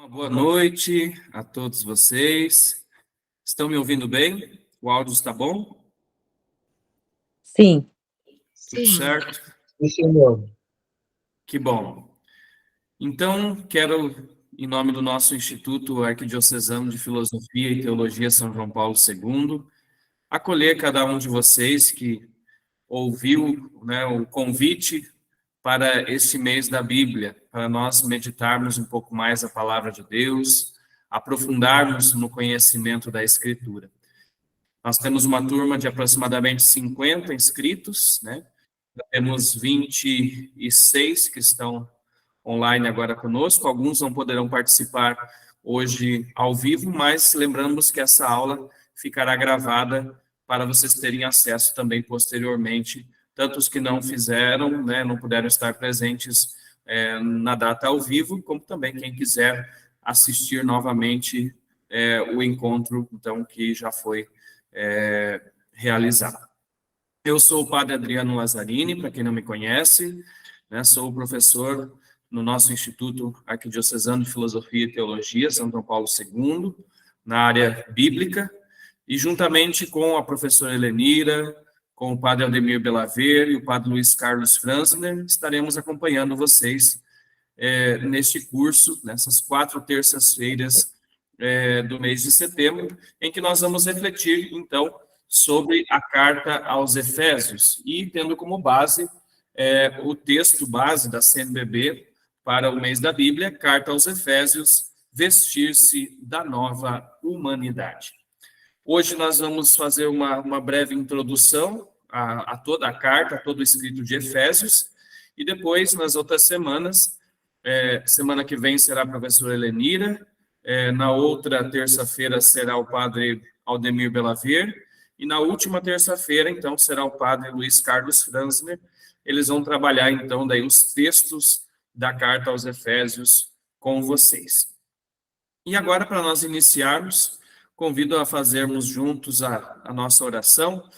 Uma boa noite a todos vocês. Estão me ouvindo bem? O áudio está bom? Sim. Tudo certo? Sim, senhor. Que bom. Então, quero, em nome do nosso Instituto Arquidiocesano de Filosofia e Teologia São João Paulo II, acolher cada um de vocês que ouviu, o convite para este mês da Bíblia, para nós meditarmos um pouco mais a palavra de Deus, aprofundarmos no conhecimento da Escritura. Nós temos uma turma de aproximadamente 50 inscritos, né? Temos 26 que estão online agora conosco, alguns não poderão participar hoje ao vivo, mas lembramos que essa aula ficará gravada para vocês terem acesso também posteriormente, tanto os que não fizeram, né, não puderam estar presentes na data ao vivo, como também quem quiser assistir novamente o encontro, então, que já foi realizado. Eu sou o padre Adriano Lazzarini, para quem não me conhece, né, sou professor no nosso Instituto Arquidiocesano de Filosofia e Teologia, São João Paulo II, na área bíblica, e juntamente com a professora Helenira, com o padre Aldemir Belaver e o padre Luiz Carlos Franzner, estaremos acompanhando vocês neste curso, nessas 4 terças-feiras do mês de setembro, em que nós vamos refletir, então, sobre a carta aos Efésios, e tendo como base o texto base da CNBB para o mês da Bíblia, Carta aos Efésios, vestir-se da nova humanidade. Hoje nós vamos fazer uma breve introdução a toda a carta, a todo o escrito de Efésios, e depois, nas outras semanas, semana que vem será a professora Helenira, na outra terça-feira será o padre Aldemir Belaver, e na última terça-feira, então, será o padre Luiz Carlos Franzner. Eles vão trabalhar, então, daí os textos da carta aos Efésios com vocês. E agora, para nós iniciarmos, convido a fazermos juntos a nossa oração,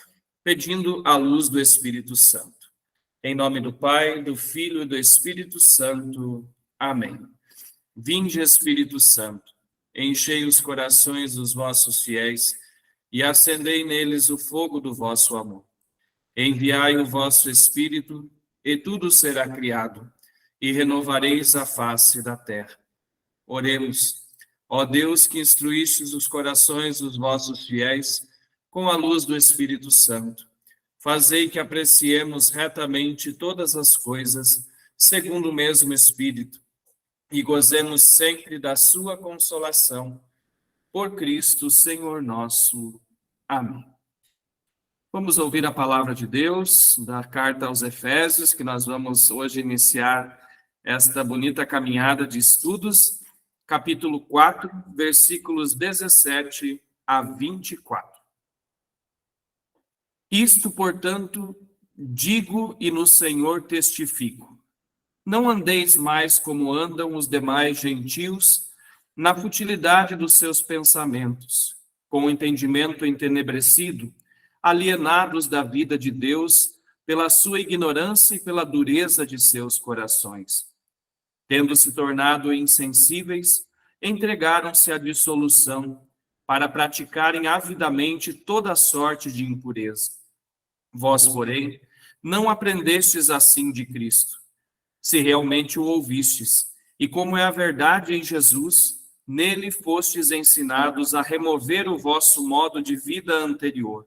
pedindo a luz do Espírito Santo. Em nome do Pai, do Filho e do Espírito Santo. Amém. Vinde, Espírito Santo, enchei os corações dos vossos fiéis e acendei neles o fogo do vosso amor. Enviai o vosso Espírito, e tudo será criado, e renovareis a face da terra. Oremos. Ó Deus, que instruístes os corações dos vossos fiéis com a luz do Espírito Santo, fazei que apreciemos retamente todas as coisas, segundo o mesmo Espírito, e gozemos sempre da sua consolação. Por Cristo, Senhor nosso. Amém. Vamos ouvir a palavra de Deus, da carta aos Efésios, que nós vamos hoje iniciar esta bonita caminhada de estudos, capítulo 4, versículos 17 a 24. Isto, portanto, digo e no Senhor testifico. Não andeis mais como andam os demais gentios, na futilidade dos seus pensamentos, com o entendimento entenebrecido, alienados da vida de Deus pela sua ignorância e pela dureza de seus corações. Tendo se tornado insensíveis, entregaram-se à dissolução, para praticarem avidamente toda sorte de impureza. Vós, porém, não aprendestes assim de Cristo, se realmente o ouvistes, e como é a verdade em Jesus, nele fostes ensinados a remover o vosso modo de vida anterior,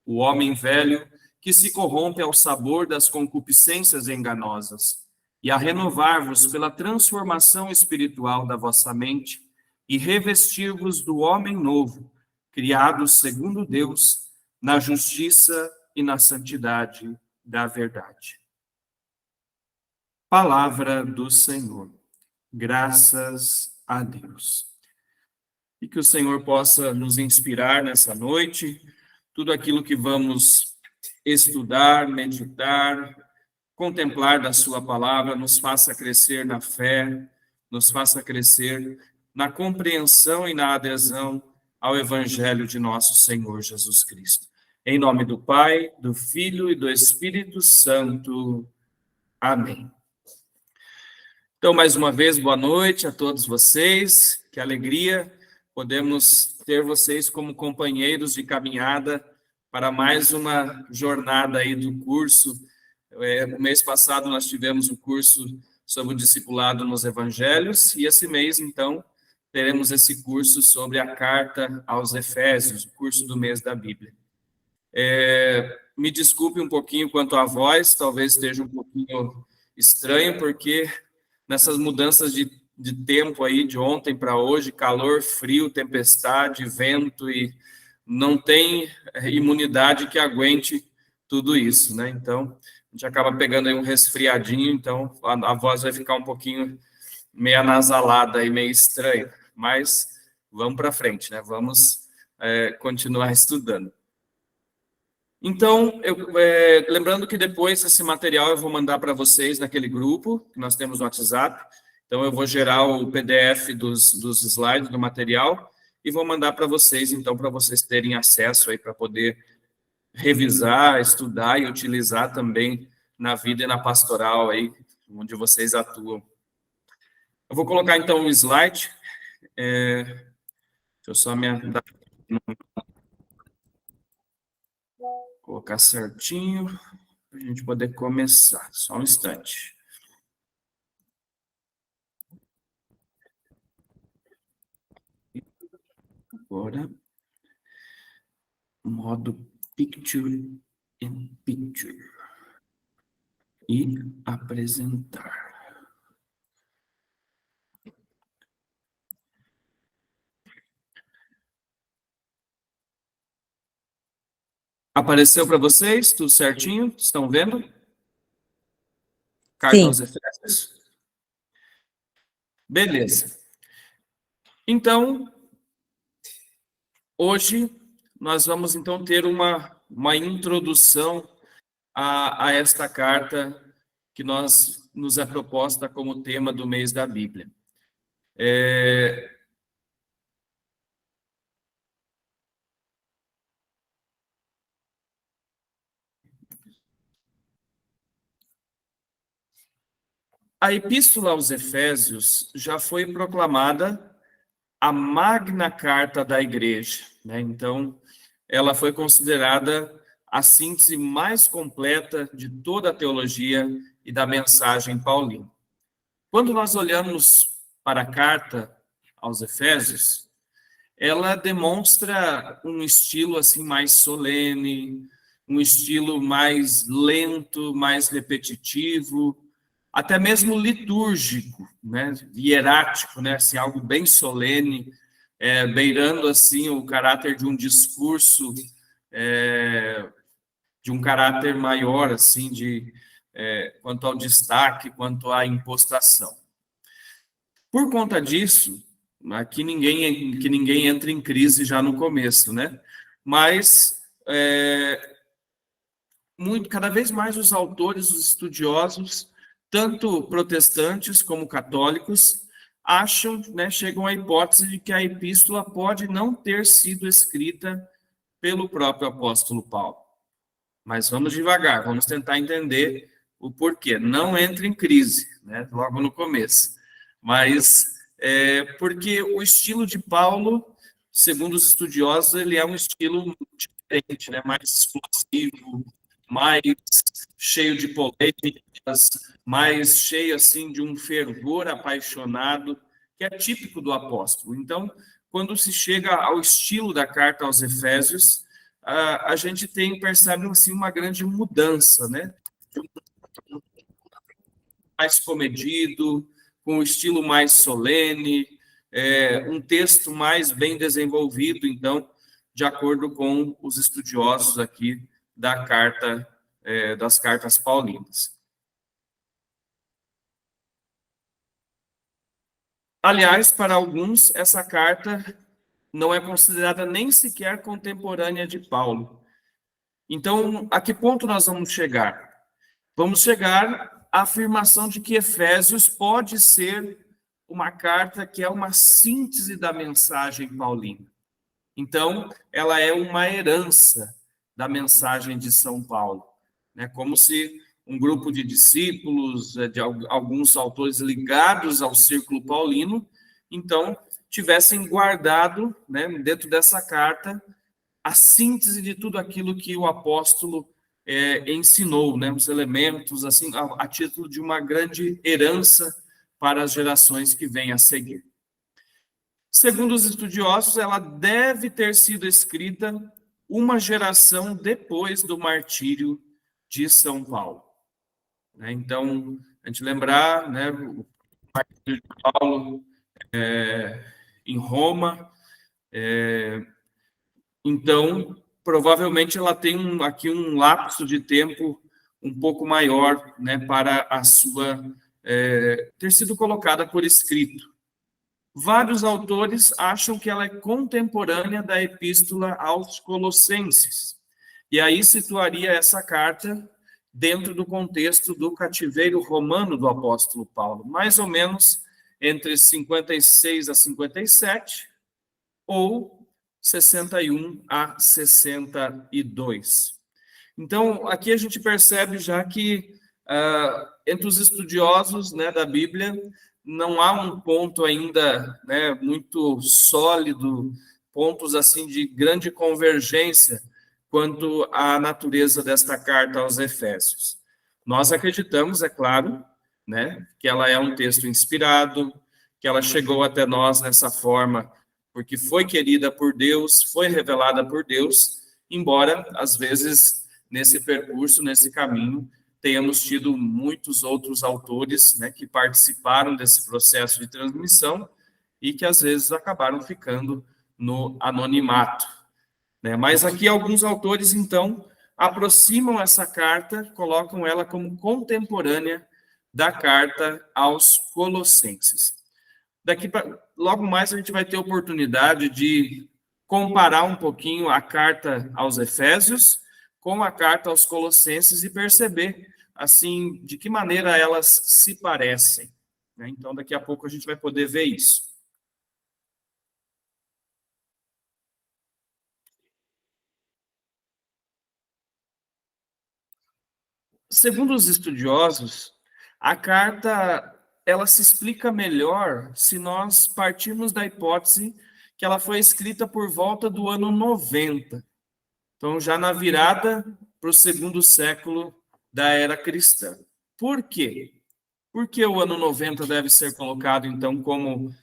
o homem velho que se corrompe ao sabor das concupiscências enganosas, e a renovar-vos pela transformação espiritual da vossa mente, e revestir-vos do homem novo, criado segundo Deus, na justiça e na santidade da verdade. Palavra do Senhor. Graças a Deus. E que o Senhor possa nos inspirar nessa noite, tudo aquilo que vamos estudar, meditar, contemplar da sua palavra, nos faça crescer na fé, nos faça crescer na compreensão e na adesão ao Evangelho de nosso Senhor Jesus Cristo. Em nome do Pai, do Filho e do Espírito Santo. Amém. Então, mais uma vez, boa noite a todos vocês. que alegria podemos ter vocês como companheiros de caminhada para mais uma jornada aí do curso. No mês passado nós tivemos o curso sobre o discipulado nos evangelhos, e esse mês, então, teremos esse curso sobre a carta aos Efésios, o curso do mês da Bíblia. Me desculpe um pouquinho quanto à voz, talvez esteja um pouquinho estranho, porque nessas mudanças de tempo aí, de ontem para hoje, calor, frio, tempestade, vento, e não tem imunidade que aguente tudo isso, né? Então, a gente acaba pegando aí um resfriadinho, então a voz vai ficar um pouquinho meio anasalada e meio estranha, mas vamos para frente, né? Vamos continuar estudando. Então, lembrando que depois esse material eu vou mandar para vocês naquele grupo que nós temos no WhatsApp. Então, eu vou gerar o PDF dos slides do material e vou mandar para vocês, então, para vocês terem acesso aí para poder revisar, estudar e utilizar também na vida e na pastoral aí, onde vocês atuam. Eu vou colocar, então, o slide. Deixa eu só colocar certinho, para a gente poder começar. Só um instante. Agora, modo Picture in Picture. E apresentar. Apareceu para vocês? Tudo certinho? Estão vendo? Carta aos Efésios? Beleza. Então, hoje nós vamos então ter uma introdução a esta carta que nos é proposta como tema do mês da Bíblia. A Epístola aos Efésios já foi proclamada a Magna Carta da Igreja, né? Então, ela foi considerada a síntese mais completa de toda a teologia e da mensagem paulina. Quando nós olhamos para a carta aos Efésios, ela demonstra um estilo assim mais solene, um estilo mais lento, mais repetitivo, até mesmo litúrgico, né, hierático, né, assim, algo bem solene, beirando assim o caráter de um discurso, de um caráter maior, assim, quanto ao destaque, quanto à impostação. Por conta disso, aqui que ninguém entra em crise já no começo, né? Mas cada vez mais os autores, os estudiosos, tanto protestantes como católicos, acham, né, chegam à hipótese de que a epístola pode não ter sido escrita pelo próprio apóstolo Paulo. Mas vamos devagar, vamos tentar entender o porquê. Não entre em crise, né, logo no começo. Mas porque o estilo de Paulo, segundo os estudiosos, ele é um estilo diferente, né, mais explosivo, mais cheio de polêmicas, mais cheio assim de um fervor apaixonado, que é típico do apóstolo. Então, quando se chega ao estilo da carta aos Efésios, a gente percebe assim uma grande mudança, né? Mais comedido, com um estilo mais solene, um texto mais bem desenvolvido, então, de acordo com os estudiosos aqui da carta, das cartas paulinas. Aliás, para alguns, essa carta não é considerada nem sequer contemporânea de Paulo. Então, a que ponto nós vamos chegar? Vamos chegar à afirmação de que Efésios pode ser uma carta que é uma síntese da mensagem paulina. Então, ela é uma herança da mensagem de São Paulo, né? Como se um grupo de discípulos, de alguns autores ligados ao círculo paulino, então, tivessem guardado, né, dentro dessa carta, a síntese de tudo aquilo que o apóstolo ensinou, né, os elementos, assim, a título de uma grande herança para as gerações que vêm a seguir. Segundo os estudiosos, ela deve ter sido escrita uma geração depois do martírio de São Paulo. Então, a gente lembrar, né, o martírio de Paulo em Roma. Então, provavelmente ela tem aqui um lapso de tempo um pouco maior, né, para a sua ter sido colocada por escrito. Vários autores acham que ela é contemporânea da Epístola aos Colossenses. E aí situaria essa carta dentro do contexto do cativeiro romano do apóstolo Paulo, mais ou menos entre 56 a 57 ou 61 a 62. Então, aqui a gente percebe já que entre os estudiosos, né, da Bíblia, não há um ponto ainda, né, muito sólido, pontos assim de grande convergência quanto à natureza desta carta aos Efésios. Nós acreditamos, é claro, né, que ela é um texto inspirado, que ela chegou até nós nessa forma porque foi querida por Deus, foi revelada por Deus, embora às vezes nesse percurso, nesse caminho, tenhamos tido muitos outros autores, né, que participaram desse processo de transmissão e que às vezes acabaram ficando no anonimato, né? Mas aqui alguns autores, então, aproximam essa carta, colocam ela como contemporânea da carta aos Colossenses. Daqui para logo mais a gente vai ter oportunidade de comparar um pouquinho a carta aos Efésios com a carta aos Colossenses e perceber assim de que maneira elas se parecem, né? Então daqui a pouco a gente vai poder ver isso. Segundo os estudiosos, a carta ela se explica melhor se nós partirmos da hipótese que ela foi escrita por volta do ano 90. Então, já na virada para o segundo século da era cristã. Por quê? Porque o ano 90 deve ser colocado, então, como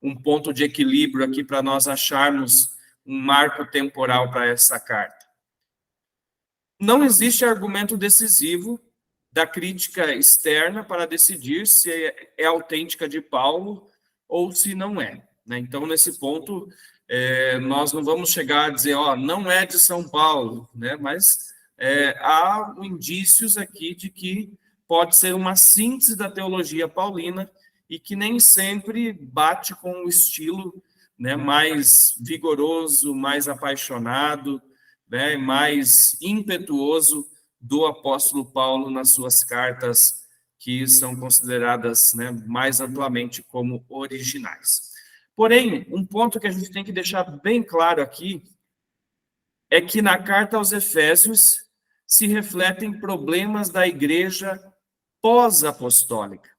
um ponto de equilíbrio aqui para nós acharmos um marco temporal para essa carta. Não existe argumento decisivo da crítica externa para decidir se é autêntica de Paulo ou se não é, né? Então, nesse ponto, nós não vamos chegar a dizer, ó, não é de São Paulo, né? Mas há indícios aqui de que pode ser uma síntese da teologia paulina e que nem sempre bate com o estilo, né, mais vigoroso, mais apaixonado, né, mais impetuoso do apóstolo Paulo nas suas cartas, que são consideradas, né, mais amplamente como originais. Porém, um ponto que a gente tem que deixar bem claro aqui é que na carta aos Efésios se refletem problemas da igreja pós-apostólica,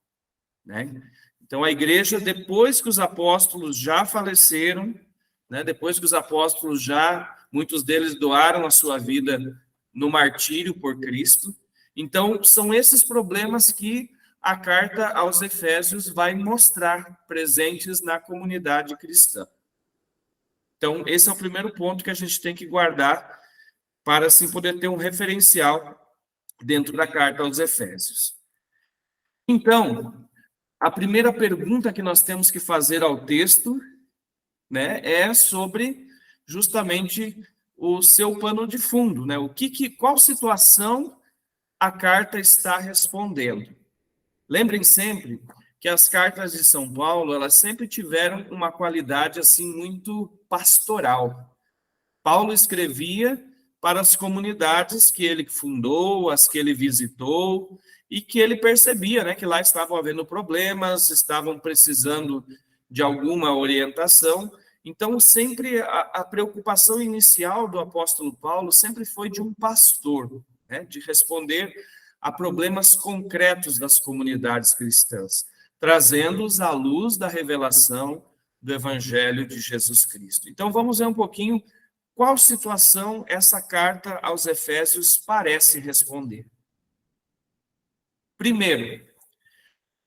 né? Então, a igreja, depois que os apóstolos já faleceram, né, depois que os apóstolos muitos deles doaram a sua vida no martírio por Cristo, então, são esses problemas que a carta aos Efésios vai mostrar presentes na comunidade cristã. Então, esse é o primeiro ponto que a gente tem que guardar para, assim, poder ter um referencial dentro da carta aos Efésios. Então, a primeira pergunta que nós temos que fazer ao texto, né, é sobre justamente o seu pano de fundo, né? Qual situação a carta está respondendo? Lembrem sempre que as cartas de São Paulo, elas sempre tiveram uma qualidade assim muito pastoral. Paulo escrevia para as comunidades que ele fundou, as que ele visitou, e que ele percebia, né, que lá estavam havendo problemas, estavam precisando de alguma orientação. Então, sempre a preocupação inicial do apóstolo Paulo sempre foi de um pastor, né, de responder a problemas concretos das comunidades cristãs, trazendo-os à luz da revelação, do Evangelho de Jesus Cristo. Então, vamos ver um pouquinho qual situação essa carta aos Efésios parece responder. Primeiro,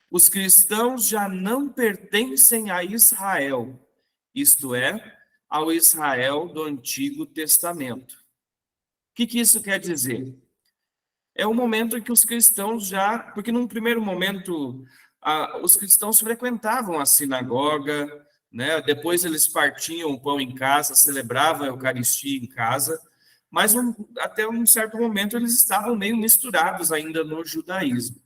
os cristãos já não pertencem a Israel, isto é, ao Israel do Antigo Testamento. O que isso quer dizer? É o momento em que os cristãos já... Porque num primeiro momento, os cristãos frequentavam a sinagoga, né? Depois eles partiam o pão em casa, celebravam a Eucaristia em casa, mas até um certo momento eles estavam meio misturados ainda no judaísmo.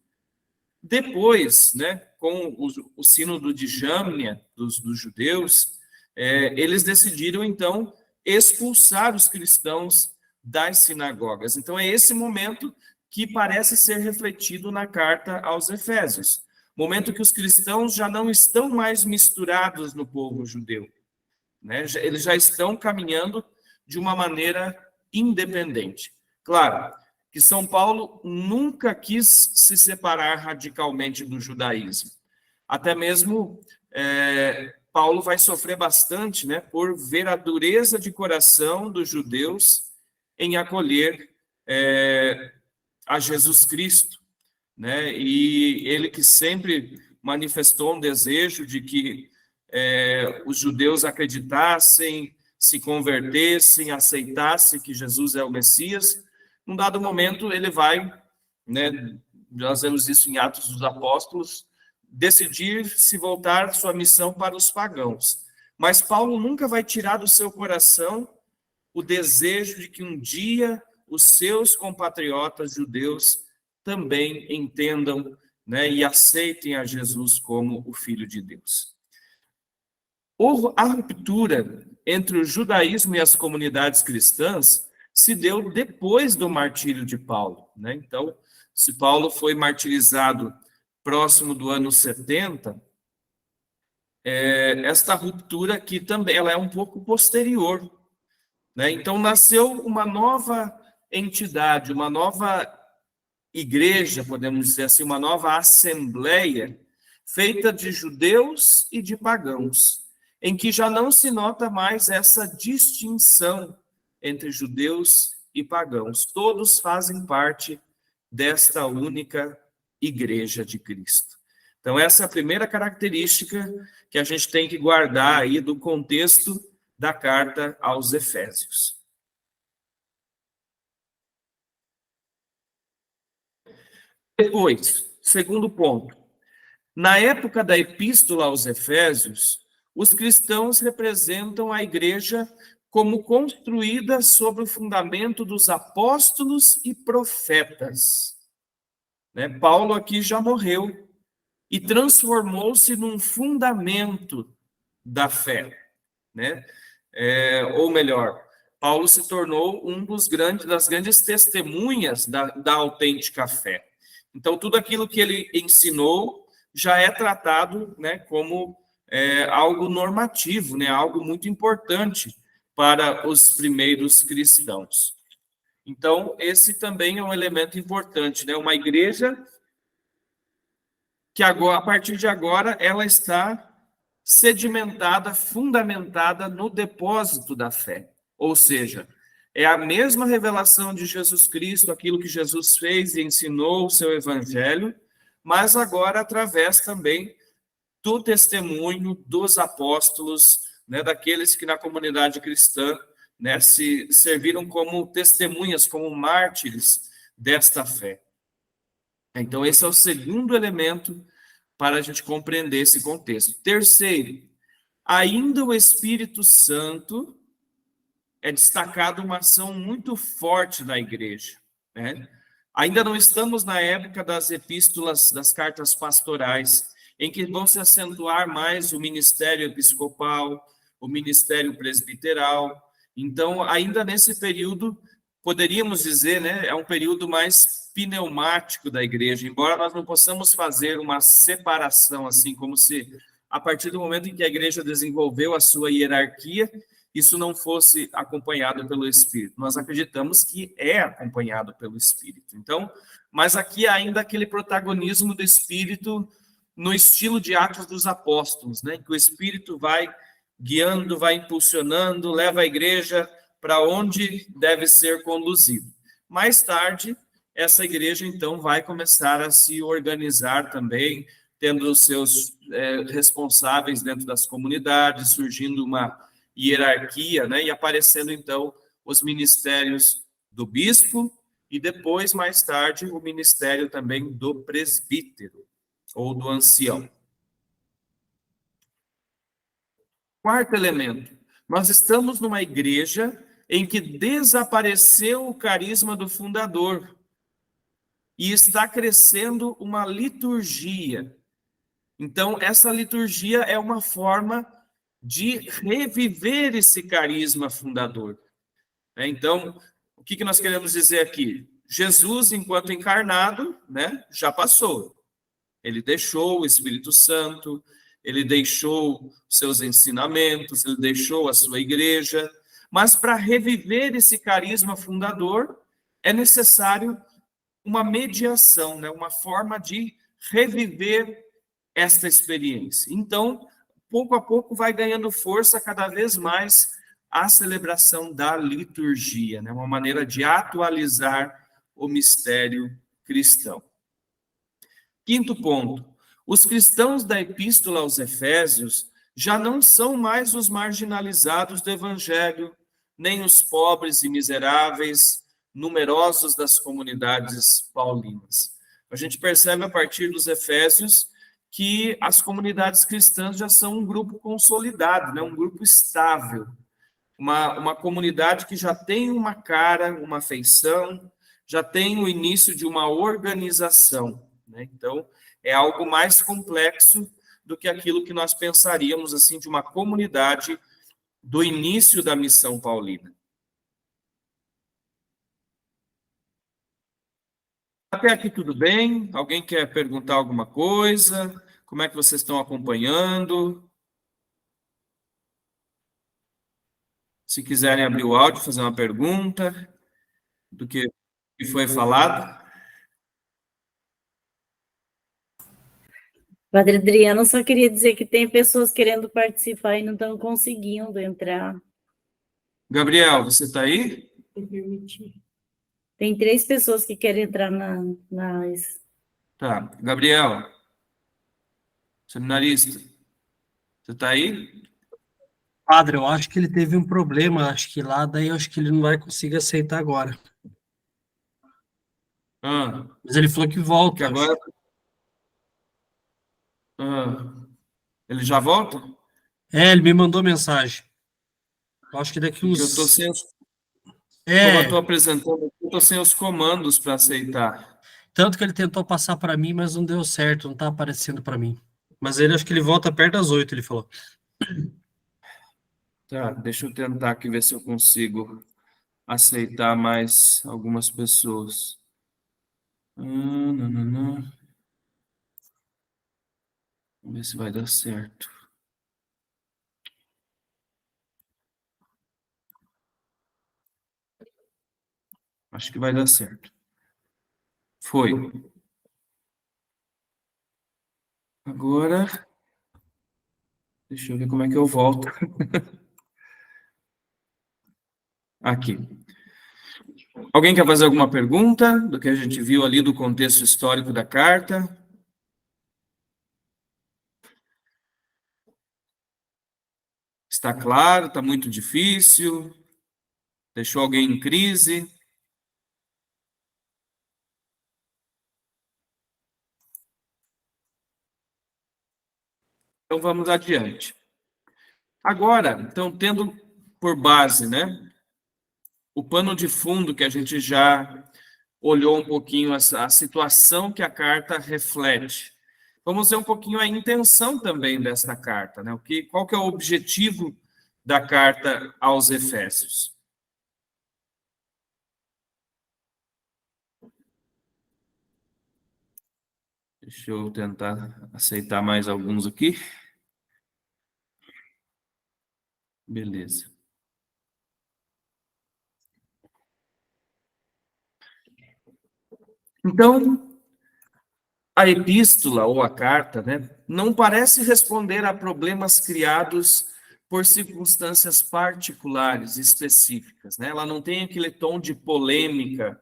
Depois, né, com o sínodo de Jamnia dos judeus, eles decidiram, então, expulsar os cristãos das sinagogas. Então, é esse momento que parece ser refletido na carta aos Efésios. Momento que os cristãos já não estão mais misturados no povo judeu, né? Eles já estão caminhando de uma maneira independente. Claro que São Paulo nunca quis se separar radicalmente do judaísmo. Até mesmo Paulo vai sofrer bastante, né, por ver a dureza de coração dos judeus em acolher a Jesus Cristo, né? E ele que sempre manifestou um desejo de que os judeus acreditassem, se convertessem, aceitassem que Jesus é o Messias. Num dado momento, ele vai, né, nós vemos isso em Atos dos Apóstolos, decidir se voltar sua missão para os pagãos. Mas Paulo nunca vai tirar do seu coração o desejo de que um dia os seus compatriotas judeus também entendam, né, e aceitem a Jesus como o Filho de Deus. A ruptura entre o judaísmo e as comunidades cristãs se deu depois do martírio de Paulo, né? Então, se Paulo foi martirizado próximo do ano 70, esta ruptura aqui também ela é um pouco posterior, né? Então, nasceu uma nova entidade, uma nova igreja, podemos dizer assim, uma nova assembleia, feita de judeus e de pagãos, em que já não se nota mais essa distinção entre judeus e pagãos. Todos fazem parte desta única igreja de Cristo. Então, essa é a primeira característica que a gente tem que guardar aí do contexto da carta aos Efésios. Depois, segundo ponto. Na época da Epístola aos Efésios, os cristãos representam a igreja como construída sobre o fundamento dos apóstolos e profetas. Né? Paulo aqui já morreu e transformou-se num fundamento da fé, né? Ou melhor, Paulo se tornou das grandes testemunhas da autêntica fé. Então, tudo aquilo que ele ensinou já é tratado, né, como algo normativo, né, algo muito importante para os primeiros cristãos. Então, esse também é um elemento importante, né? Uma igreja que agora, a partir de agora, ela está sedimentada, fundamentada no depósito da fé. Ou seja, é a mesma revelação de Jesus Cristo, aquilo que Jesus fez e ensinou o seu evangelho, mas agora através também do testemunho dos apóstolos, né, daqueles que na comunidade cristã, né, se serviram como testemunhas, como mártires desta fé. Então, esse é o segundo elemento para a gente compreender esse contexto. Terceiro, ainda o Espírito Santo é destacado uma ação muito forte na igreja, né? Ainda não estamos na época das epístolas, das cartas pastorais, em que vão se acentuar mais o ministério episcopal, o ministério presbiteral. Então, ainda nesse período, poderíamos dizer, né, é um período mais pneumático da igreja, embora nós não possamos fazer uma separação, assim, como se, a partir do momento em que a igreja desenvolveu a sua hierarquia, isso não fosse acompanhado pelo Espírito. Nós acreditamos que é acompanhado pelo Espírito. Então, mas aqui ainda aquele protagonismo do Espírito no estilo de Atos dos Apóstolos, né? Que o Espírito vai guiando, vai impulsionando, leva a igreja para onde deve ser conduzido. Mais tarde, essa igreja, então, vai começar a se organizar também, tendo os seus responsáveis dentro das comunidades, surgindo uma hierarquia, né? E aparecendo, então, os ministérios do bispo e depois, mais tarde, o ministério também do presbítero ou do ancião. Quarto elemento, nós estamos numa igreja em que desapareceu o carisma do fundador e está crescendo uma liturgia. Então, essa liturgia é uma forma de reviver esse carisma fundador. Então, o que nós queremos dizer aqui? Jesus, enquanto encarnado, né, já passou. Ele deixou o Espírito Santo, ele deixou seus ensinamentos, ele deixou a sua igreja, mas para reviver esse carisma fundador, é necessário uma mediação, né? Uma forma de reviver esta experiência. Então, pouco a pouco vai ganhando força cada vez mais a celebração da liturgia, né? Uma maneira de atualizar o mistério cristão. Quinto ponto, os cristãos da Epístola aos Efésios já não são mais os marginalizados do Evangelho, nem os pobres e miseráveis, numerosos das comunidades paulinas. A gente percebe a partir dos Efésios que as comunidades cristãs já são um grupo consolidado, né? Um grupo estável, uma comunidade que já tem uma cara, uma feição, já tem o início de uma organização, né? Então, é algo mais complexo do que aquilo que nós pensaríamos assim de uma comunidade do início da missão paulina. Até aqui tudo bem? Alguém quer perguntar alguma coisa? Como é que vocês estão acompanhando? Se quiserem abrir o áudio, fazer uma pergunta do que foi falado. Padre Adriano, só queria dizer que tem pessoas querendo participar e não estão conseguindo entrar. Gabriel, você está aí? Tem 3 pessoas que querem entrar nas... Tá. Gabriel, seminarista, você está aí? Padre, eu acho que ele teve um problema, acho que lá, daí eu acho que ele não vai conseguir aceitar agora. Mas ele falou que Que volta. agora. Ele já volta? Ele me mandou mensagem. Eu acho que daqui Porque eu estou uns. sem como eu estou É, apresentando, eu estou sem os comandos para aceitar. tanto que ele tentou passar para mim, mas não deu certo, não tá aparecendo para mim. Mas ele acho que ele volta perto das 8, ele falou. Tá, deixa eu tentar aqui ver se eu consigo aceitar mais algumas pessoas. Não, não, não. Vamos ver se vai dar certo. Acho que vai dar certo. Foi. Agora, deixa eu ver como é que eu volto. Aqui. Alguém quer fazer alguma pergunta do que a gente viu ali do contexto histórico da carta? Está claro? Está muito difícil? Deixou alguém em crise? Então vamos adiante. Agora, então, tendo por base, né, o pano de fundo que a gente já olhou um pouquinho a situação que a carta reflete. Vamos ver um pouquinho a intenção também dessa carta, né? Qual que é o objetivo da carta aos Efésios? Deixa eu tentar aceitar mais alguns aqui. Beleza. Então, A epístola ou a carta, né, não parece responder a problemas criados por circunstâncias particulares, específicas, né? Ela não tem aquele tom de polêmica,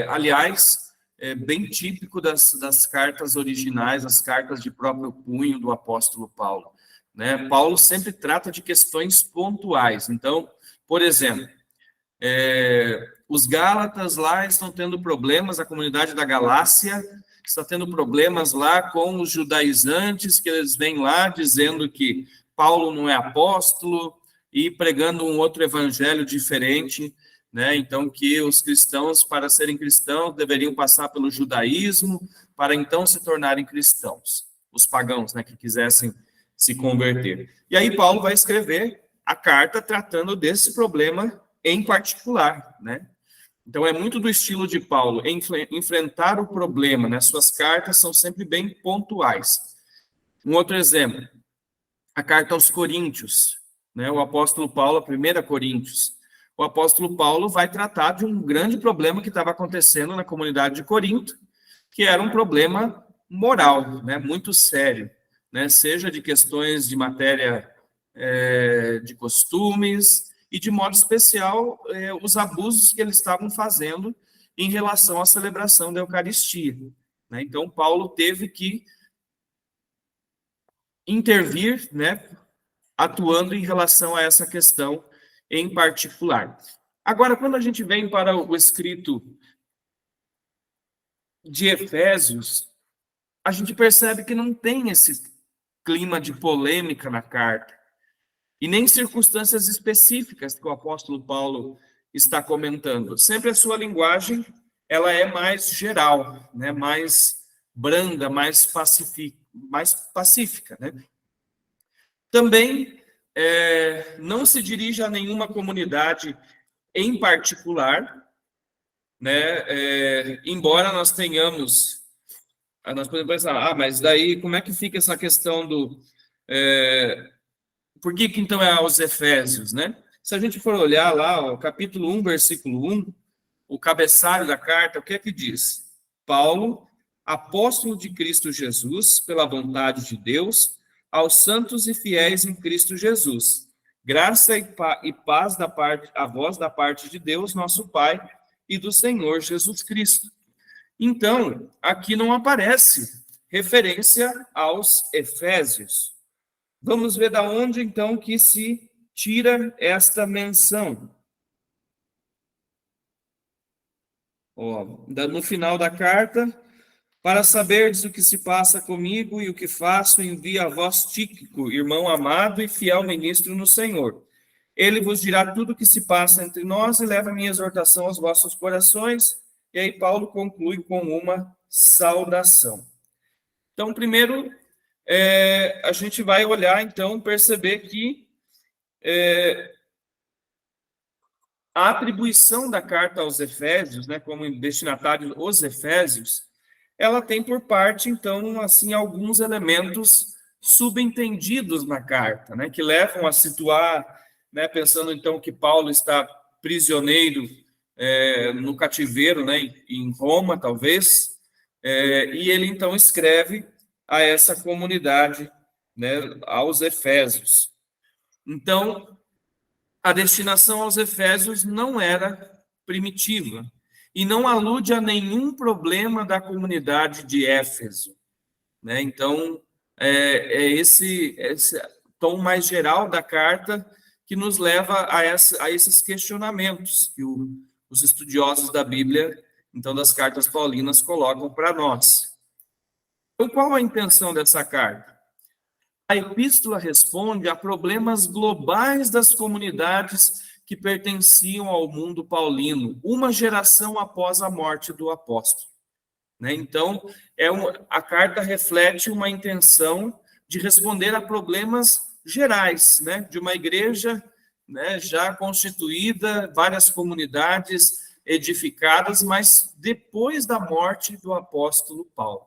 aliás, é bem típico das cartas originais, as cartas de próprio punho do apóstolo Paulo, né? Paulo sempre trata de questões pontuais. Então, por exemplo, os Gálatas lá estão tendo problemas, a comunidade da Galácia está tendo problemas lá com os judaizantes, que eles vêm lá dizendo que Paulo não é apóstolo e pregando um outro evangelho diferente, né? Então, que os cristãos, para serem cristãos, deveriam passar pelo judaísmo para então se tornarem cristãos, os pagãos, né, que quisessem se converter. E aí Paulo vai escrever a carta tratando desse problema em particular, né? Então, é muito do estilo de Paulo, enfrentar o problema, né? Suas cartas são sempre bem pontuais. Um outro exemplo, a carta aos Coríntios, né? O apóstolo Paulo, a 1 Coríntios. O apóstolo Paulo vai tratar de um grande problema que estava acontecendo na comunidade de Corinto, que era um problema moral, né? Muito sério, né? Seja de questões de matéria de costumes, e, de modo especial, os abusos que eles estavam fazendo em relação à celebração da Eucaristia, né? Então, Paulo teve que intervir, né, atuando em relação a essa questão em particular. Agora, quando a gente vem para o escrito de Efésios, a gente percebe que não tem esse clima de polêmica na carta, e nem circunstâncias específicas que o apóstolo Paulo está comentando. Sempre a sua linguagem, ela é mais geral, né? Mais branda, mais pacífica, né? Também não se dirige a nenhuma comunidade em particular, né? Embora nós tenhamos, nós podemos pensar, mas daí como é que fica essa questão do... Por que então é aos Efésios, né? Se a gente for olhar lá, o capítulo 1, versículo 1, o cabeçalho da carta, o que é que diz? Paulo, apóstolo de Cristo Jesus, pela vontade de Deus, aos santos e fiéis em Cristo Jesus. Graça e paz a vós da parte de Deus, nosso Pai, e do Senhor Jesus Cristo. Então, aqui não aparece referência aos Efésios. Vamos ver da onde, então, que se tira esta menção. No final da carta, para saberdes o que se passa comigo e o que faço, envio a vós Tíquico, irmão amado e fiel ministro no Senhor. Ele vos dirá tudo o que se passa entre nós e leva a minha exortação aos vossos corações. E aí Paulo conclui com uma saudação. Então, primeiro... a gente vai olhar, então, perceber que a atribuição da carta aos Efésios, né, como destinatário os Efésios, ela tem por parte, então, assim, alguns elementos subentendidos na carta, né, que levam a situar, né, pensando, então, que Paulo está prisioneiro no cativeiro, né, em Roma, talvez, e ele, então, escreve a essa comunidade, né, aos Efésios. Então, a destinação aos Efésios não era primitiva e não alude a nenhum problema da comunidade de Éfeso, né? Então, esse tom mais geral da carta que nos leva a esses questionamentos que os estudiosos da Bíblia, então das cartas paulinas, colocam para nós. Então, qual a intenção dessa carta? A epístola responde a problemas globais das comunidades que pertenciam ao mundo paulino, uma geração após a morte do apóstolo, né? Então, a carta reflete uma intenção de responder a problemas gerais, né, de uma igreja, né, já constituída, várias comunidades edificadas, mas depois da morte do apóstolo Paulo.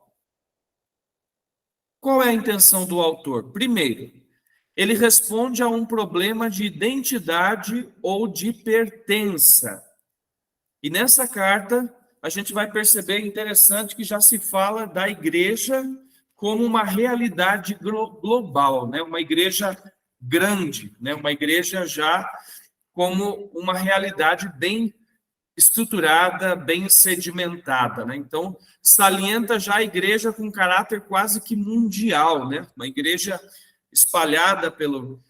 Qual é a intenção do autor? Primeiro, ele responde a um problema de identidade ou de pertença. E nessa carta, a gente vai perceber interessante que já se fala da igreja como uma realidade global, né? Uma igreja grande, né? Uma igreja já como uma realidade bem estruturada, bem sedimentada, né? Então, salienta já a igreja com caráter quase que mundial, né? Uma igreja espalhada pelo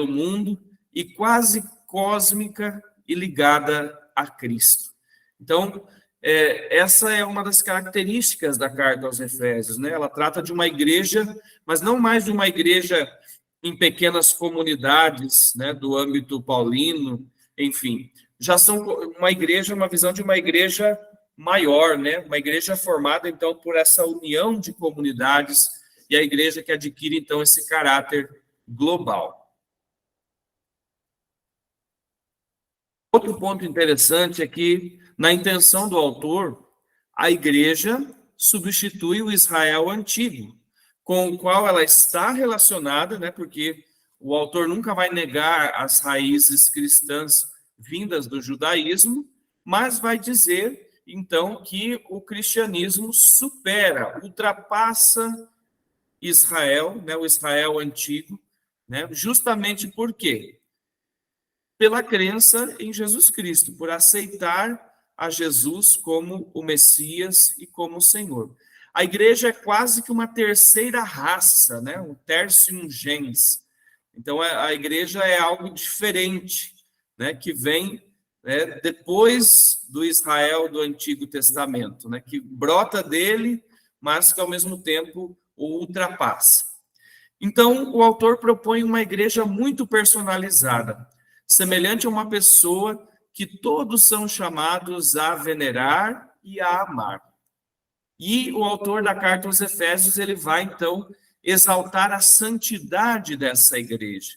mundo e quase cósmica e ligada a Cristo. Então, essa é uma das características da carta aos Efésios, né? Ela trata de uma igreja, mas não mais de uma igreja em pequenas comunidades, né, do âmbito paulino, enfim, já são uma igreja, uma visão de uma igreja maior, né? Uma igreja formada, então, por essa união de comunidades e a igreja que adquire, então, esse caráter global. Outro ponto interessante é que, na intenção do autor, a igreja substitui o Israel antigo, com o qual ela está relacionada, né? Porque o autor nunca vai negar as raízes cristãs vindas do judaísmo, mas vai dizer, então, que o cristianismo supera, ultrapassa Israel, né, o Israel antigo, né, justamente por quê? Pela crença em Jesus Cristo, por aceitar a Jesus como o Messias e como o Senhor. A igreja é quase que uma terceira raça, né, um tertium gens. Então, a igreja é algo diferente, né, que vem, né, depois do Israel do Antigo Testamento, né, que brota dele, mas que ao mesmo tempo o ultrapassa. Então, o autor propõe uma igreja muito personalizada, semelhante a uma pessoa que todos são chamados a venerar e a amar. E o autor da carta aos Efésios, ele vai, então, exaltar a santidade dessa igreja.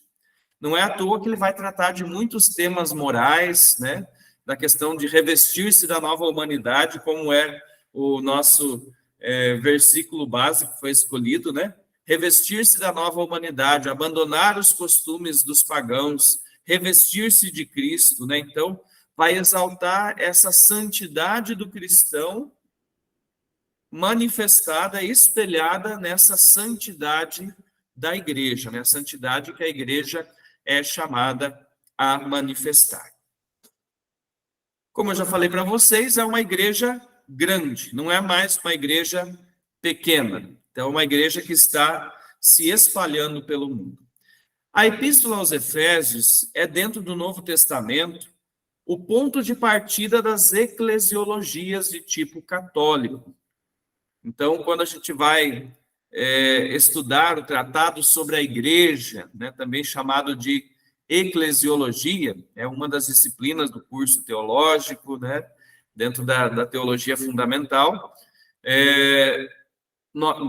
Não é à toa que ele vai tratar de muitos temas morais, né? Da questão de revestir-se da nova humanidade, como é o nosso versículo básico que foi escolhido, né? Revestir-se da nova humanidade, abandonar os costumes dos pagãos, revestir-se de Cristo, né? Então, vai exaltar essa santidade do cristão manifestada, espelhada nessa santidade da igreja, né? A santidade que a igreja é chamada a manifestar. Como eu já falei para vocês, é uma igreja grande, não é mais uma igreja pequena. Então, é uma igreja que está se espalhando pelo mundo. A Epístola aos Efésios é, dentro do Novo Testamento, o ponto de partida das eclesiologias de tipo católico. Então, quando a gente vai estudar o tratado sobre a igreja, né, também chamado de eclesiologia, é uma das disciplinas do curso teológico, né, dentro da teologia fundamental,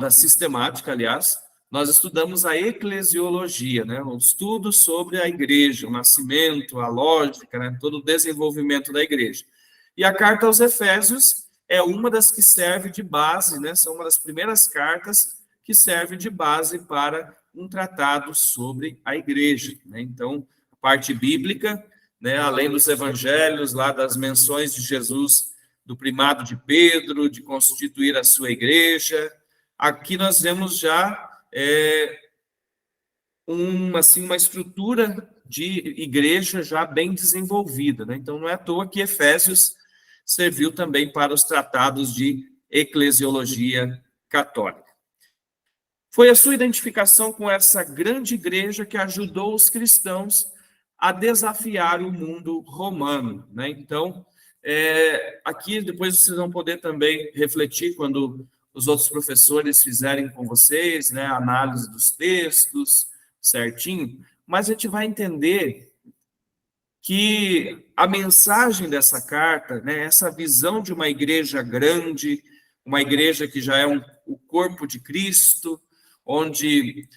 da sistemática, aliás, nós estudamos a eclesiologia, né, o estudo sobre a igreja, o nascimento, a lógica, né, todo o desenvolvimento da igreja. E a carta aos Efésios é uma das que serve de base, né, são uma das primeiras cartas que serve de base para um tratado sobre a igreja, né? Então, a parte bíblica, né, além dos evangelhos, lá das menções de Jesus, do primado de Pedro, de constituir a sua igreja, aqui nós vemos já uma estrutura de igreja já bem desenvolvida, né? Então, não é à toa que Efésios serviu também para os tratados de eclesiologia católica. Foi a sua identificação com essa grande igreja que ajudou os cristãos a desafiar o mundo romano, né? Então, aqui depois vocês vão poder também refletir quando os outros professores fizerem com vocês, né, a análise dos textos, certinho, mas a gente vai entender que a mensagem dessa carta, né, essa visão de uma igreja grande, uma igreja que já é o corpo de Cristo, onde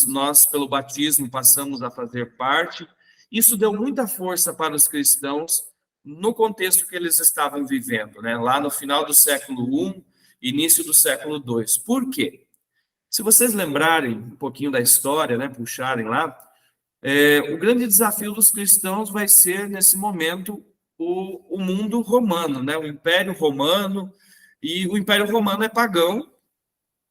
nós, pelo batismo, passamos a fazer parte, isso deu muita força para os cristãos no contexto que eles estavam vivendo, né, lá no final do século I, início do século II. Por quê? Se vocês lembrarem um pouquinho da história, né, puxarem lá, o grande desafio dos cristãos vai ser, nesse momento, o mundo romano, né? O Império Romano, e o Império Romano é pagão,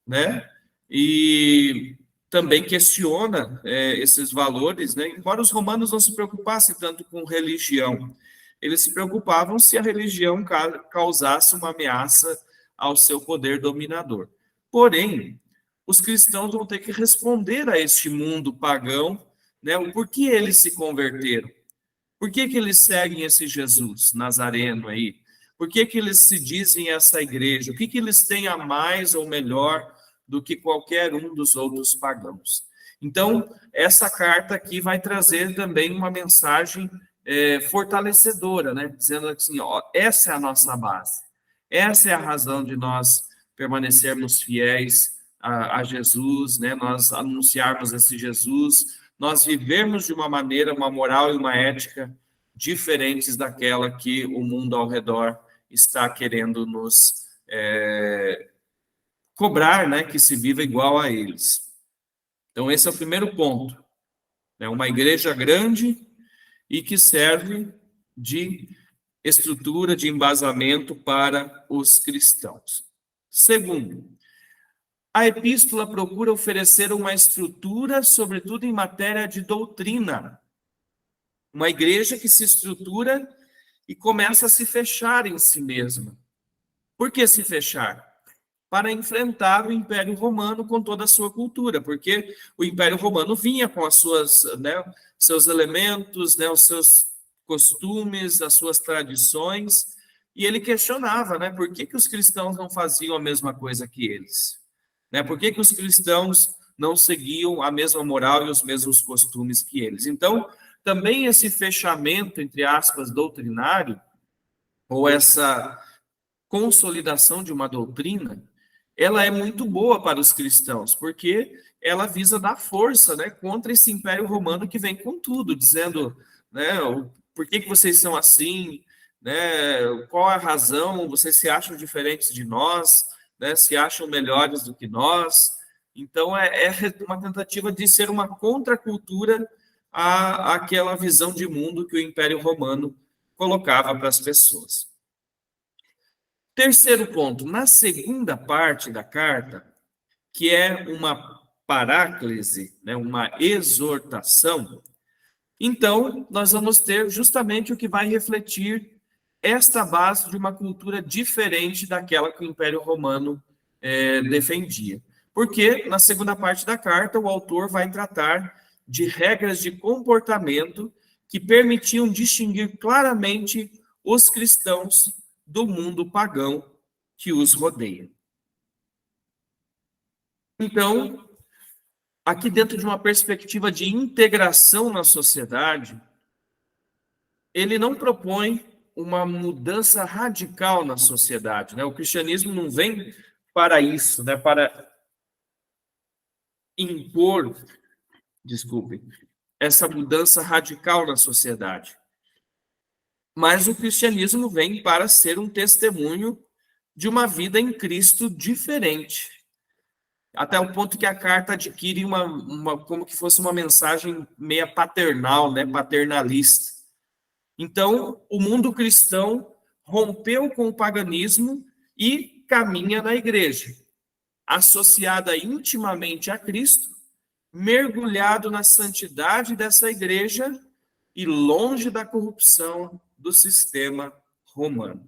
né? E também questiona esses valores, né? Embora os romanos não se preocupassem tanto com religião, eles se preocupavam se a religião causasse uma ameaça ao seu poder dominador. Porém, os cristãos vão ter que responder a este mundo pagão, né? O porquê eles se converteram. Por que que eles seguem esse Jesus Nazareno aí? Por que que eles se dizem essa igreja? O que que eles têm a mais ou melhor do que qualquer um dos outros pagãos? Então, essa carta aqui vai trazer também uma mensagem fortalecedora, né? Dizendo assim, ó, essa é a nossa base. Essa é a razão de nós permanecermos fiéis a Jesus, né? Nós anunciarmos esse Jesus, nós vivermos de uma maneira, uma moral e uma ética diferentes daquela que o mundo ao redor está querendo nos cobrar, né, que se viva igual a eles. Então, esse é o primeiro ponto. É uma igreja grande e que serve de estrutura, de embasamento para os cristãos. Segundo, a epístola procura oferecer uma estrutura, sobretudo em matéria de doutrina. Uma igreja que se estrutura e começa a se fechar em si mesma. Por que se fechar? Para enfrentar o Império Romano com toda a sua cultura, porque o Império Romano vinha com as suas, né, seus elementos, né, os seus costumes, as suas tradições, e ele questionava, né, por que que os cristãos não faziam a mesma coisa que eles? Né, por que que os cristãos não seguiam a mesma moral e os mesmos costumes que eles? Então, também esse fechamento, entre aspas, doutrinário, ou essa consolidação de uma doutrina, ela é muito boa para os cristãos, porque ela visa dar força, né, contra esse Império Romano que vem com tudo, dizendo, né, por que que vocês são assim, né, qual a razão, vocês se acham diferentes de nós, né, se acham melhores do que nós. Então, é uma tentativa de ser uma contracultura àquela visão de mundo que o Império Romano colocava para as pessoas. Terceiro ponto, na segunda parte da carta, que é uma paráclise, né, uma exortação, então nós vamos ter justamente o que vai refletir esta base de uma cultura diferente daquela que o Império Romano defendia. Porque na segunda parte da carta, o autor vai tratar de regras de comportamento que permitiam distinguir claramente os cristãos do mundo pagão que os rodeia. Então, aqui dentro de uma perspectiva de integração na sociedade, ele não propõe uma mudança radical na sociedade, né? O cristianismo não vem para isso, né? Para impor, desculpem, essa mudança radical na sociedade. Mas o cristianismo vem para ser um testemunho de uma vida em Cristo diferente. Até o ponto que a carta adquire como que fosse uma mensagem meia paternal, né, paternalista. Então, o mundo cristão rompeu com o paganismo e caminha na igreja, associada intimamente a Cristo, mergulhado na santidade dessa igreja e longe da corrupção do sistema romano.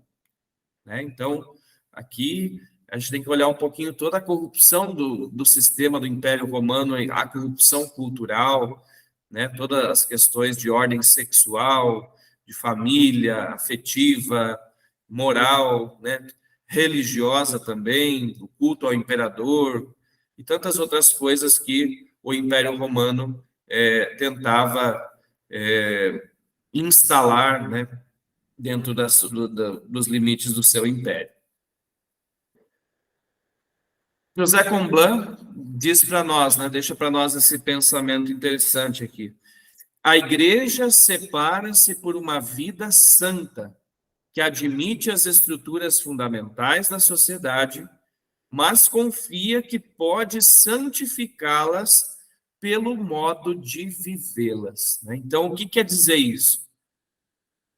Né? Então, aqui a gente tem que olhar um pouquinho toda a corrupção do sistema do Império Romano, a corrupção cultural, né? Todas as questões de ordem sexual, de família, afetiva, moral, né? Religiosa também, o culto ao imperador e tantas outras coisas que o Império Romano tentava instalar, né? Dentro dos limites do seu império. José Comblan diz para nós, né, deixa para nós esse pensamento interessante aqui. A igreja separa-se por uma vida santa, que admite as estruturas fundamentais da sociedade, mas confia que pode santificá-las pelo modo de vivê-las. Né? Então, o que quer dizer isso?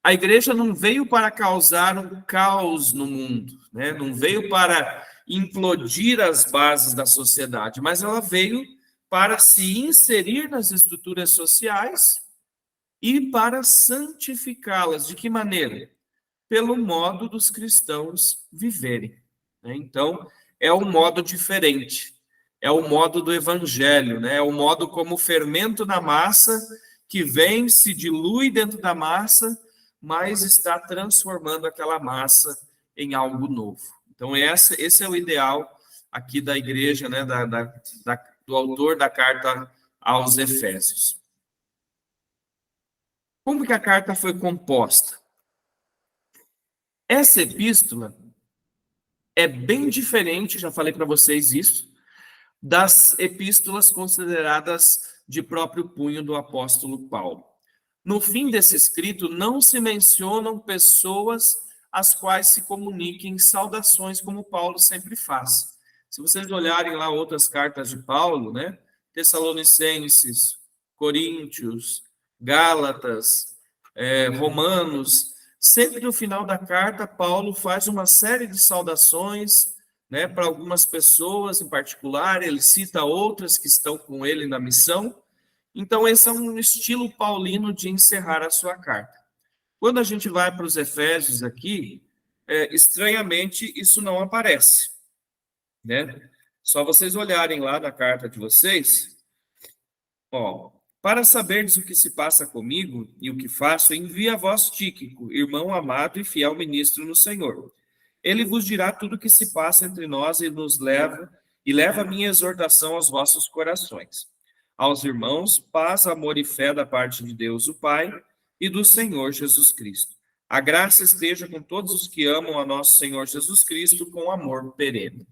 A igreja não veio para causar um caos no mundo, né? Não veio para implodir as bases da sociedade, mas ela veio para se inserir nas estruturas sociais e para santificá-las. De que maneira? Pelo modo dos cristãos viverem, né? Então, é um modo diferente, é o modo do evangelho, né? É o modo como o fermento na massa que vem, se dilui dentro da massa, mas está transformando aquela massa em algo novo. Então, esse é o ideal aqui da igreja, né? Do autor da carta aos Efésios. Como que a carta foi composta? Essa epístola é bem diferente, já falei para vocês isso, das epístolas consideradas de próprio punho do apóstolo Paulo. No fim desse escrito, não se mencionam pessoas às quais se comuniquem saudações, como Paulo sempre faz. Se vocês olharem lá outras cartas de Paulo, né? Tessalonicenses, Coríntios, Gálatas, Romanos, sempre no final da carta, Paulo faz uma série de saudações, né, para algumas pessoas em particular, ele cita outras que estão com ele na missão. Então, esse é um estilo paulino de encerrar a sua carta. Quando a gente vai para os Efésios aqui, estranhamente, isso não aparece, né? Só vocês olharem lá na carta de vocês, ó, para saberdes o que se passa comigo e o que faço, envia a vós Tíquico, irmão amado e fiel ministro no Senhor. Ele vos dirá tudo o que se passa entre nós e leva a minha exortação aos vossos corações. Aos irmãos, paz, amor e fé da parte de Deus, o Pai, e do Senhor Jesus Cristo. A graça esteja com todos os que amam a nosso Senhor Jesus Cristo com amor perene.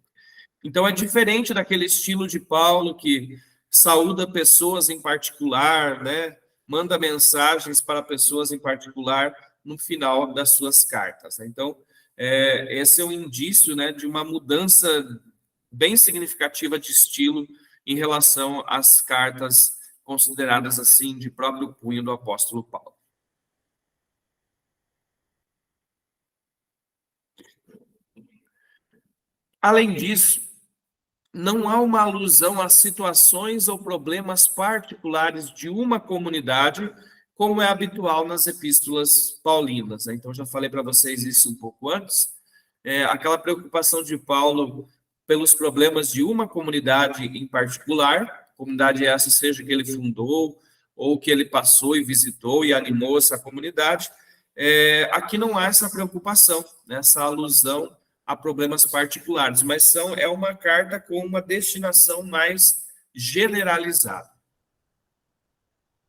Então, é diferente daquele estilo de Paulo que saúda pessoas em particular, né? Manda mensagens para pessoas em particular no final das suas cartas, né? Então, esse é um indício, né, de uma mudança bem significativa de estilo em relação às cartas consideradas assim de próprio punho do apóstolo Paulo. Além disso, não há uma alusão a situações ou problemas particulares de uma comunidade, como é habitual nas epístolas paulinas. Então, já falei para vocês isso um pouco antes. Aquela preocupação de Paulo pelos problemas de uma comunidade em particular, comunidade essa seja que ele fundou, ou que ele passou e visitou e animou essa comunidade. Aqui não há essa preocupação, né, essa alusão a problemas particulares, mas é uma carta com uma destinação mais generalizada.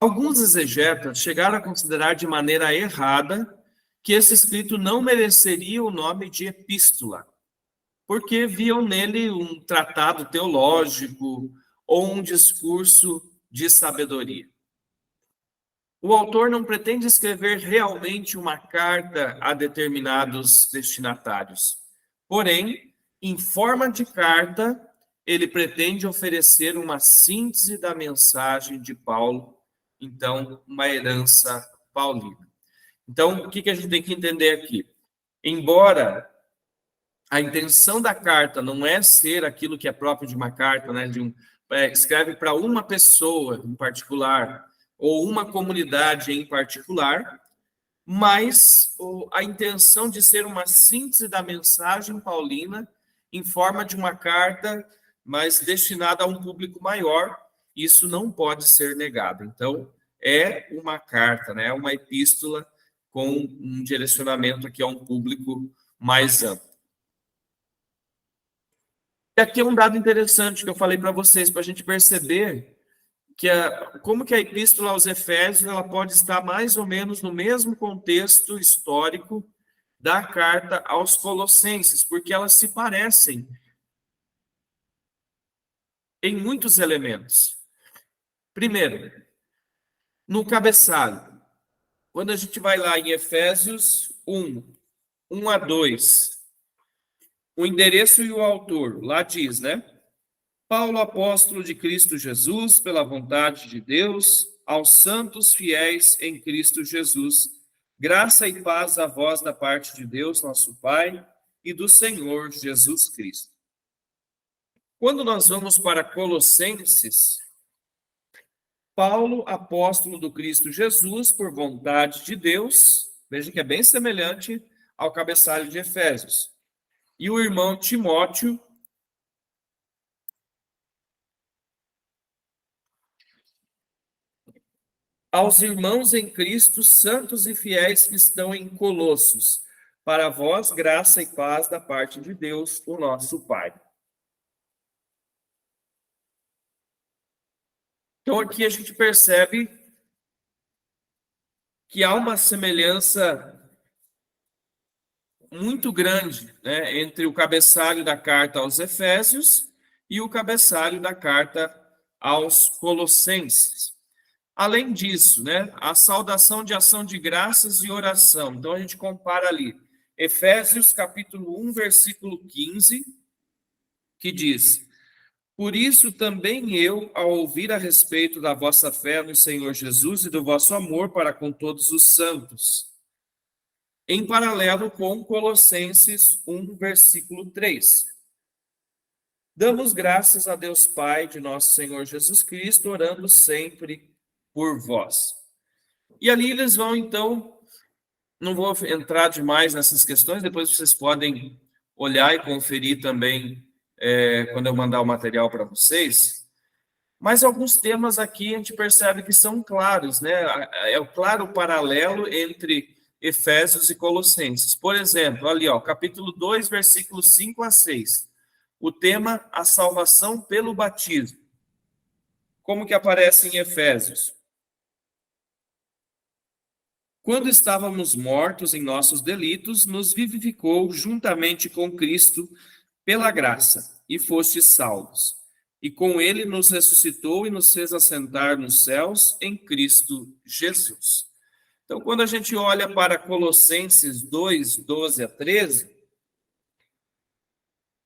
Alguns exegetas chegaram a considerar de maneira errada que esse escrito não mereceria o nome de epístola, porque viam nele um tratado teológico ou um discurso de sabedoria. O autor não pretende escrever realmente uma carta a determinados destinatários. Porém, em forma de carta, ele pretende oferecer uma síntese da mensagem de Paulo, então, uma herança paulina. Então, o que a gente tem que entender aqui? Embora a intenção da carta não é ser aquilo que é próprio de uma carta, né, escreve para uma pessoa em particular, ou uma comunidade em particular, mas a intenção de ser uma síntese da mensagem paulina em forma de uma carta, mas destinada a um público maior, isso não pode ser negado. Então, é uma carta, né? É uma epístola com um direcionamento aqui a um público mais amplo. E aqui é um dado interessante que eu falei para vocês, para a gente perceber como que a epístola aos Efésios ela pode estar mais ou menos no mesmo contexto histórico da carta aos Colossenses, porque elas se parecem em muitos elementos. Primeiro, no cabeçalho, quando a gente vai lá em Efésios 1 a 2, o endereço e o autor, lá diz, né? Paulo, apóstolo de Cristo Jesus, pela vontade de Deus, aos santos fiéis em Cristo Jesus, Graça e paz a vós da parte de Deus, nosso Pai, e do Senhor Jesus Cristo. Quando nós vamos para Colossenses, Paulo, apóstolo do Cristo Jesus, por vontade de Deus, veja que é bem semelhante ao cabeçalho de Efésios, e o irmão Timóteo, aos irmãos em Cristo, santos e fiéis que estão em Colossos, para vós graça e paz da parte de Deus, o nosso Pai. Então aqui a gente percebe que há uma semelhança muito grande, né, entre o cabeçalho da carta aos Efésios e o cabeçalho da carta aos Colossenses. Além disso, né, a saudação de ação de graças e oração. Então a gente compara ali Efésios capítulo 1, versículo 15, que diz: por isso também eu, ao ouvir a respeito da vossa fé no Senhor Jesus e do vosso amor para com todos os santos, em paralelo com Colossenses 1, versículo 3. Damos graças a Deus Pai de nosso Senhor Jesus Cristo, orando sempre por vós. E ali eles vão, então, não vou entrar demais nessas questões, depois vocês podem olhar e conferir também quando eu mandar o material para vocês. Mas alguns temas aqui a gente percebe que são claros, né? É o claro paralelo entre Efésios e Colossenses. Por exemplo, ali, ó, capítulo 2, versículos 5 a 6. O tema, a salvação pelo batismo. Como que aparece em Efésios? Quando estávamos mortos em nossos delitos, nos vivificou juntamente com Cristo pela graça, e fostes salvos. E com ele nos ressuscitou e nos fez assentar nos céus em Cristo Jesus. Então, quando a gente olha para Colossenses 2, 12 a 13,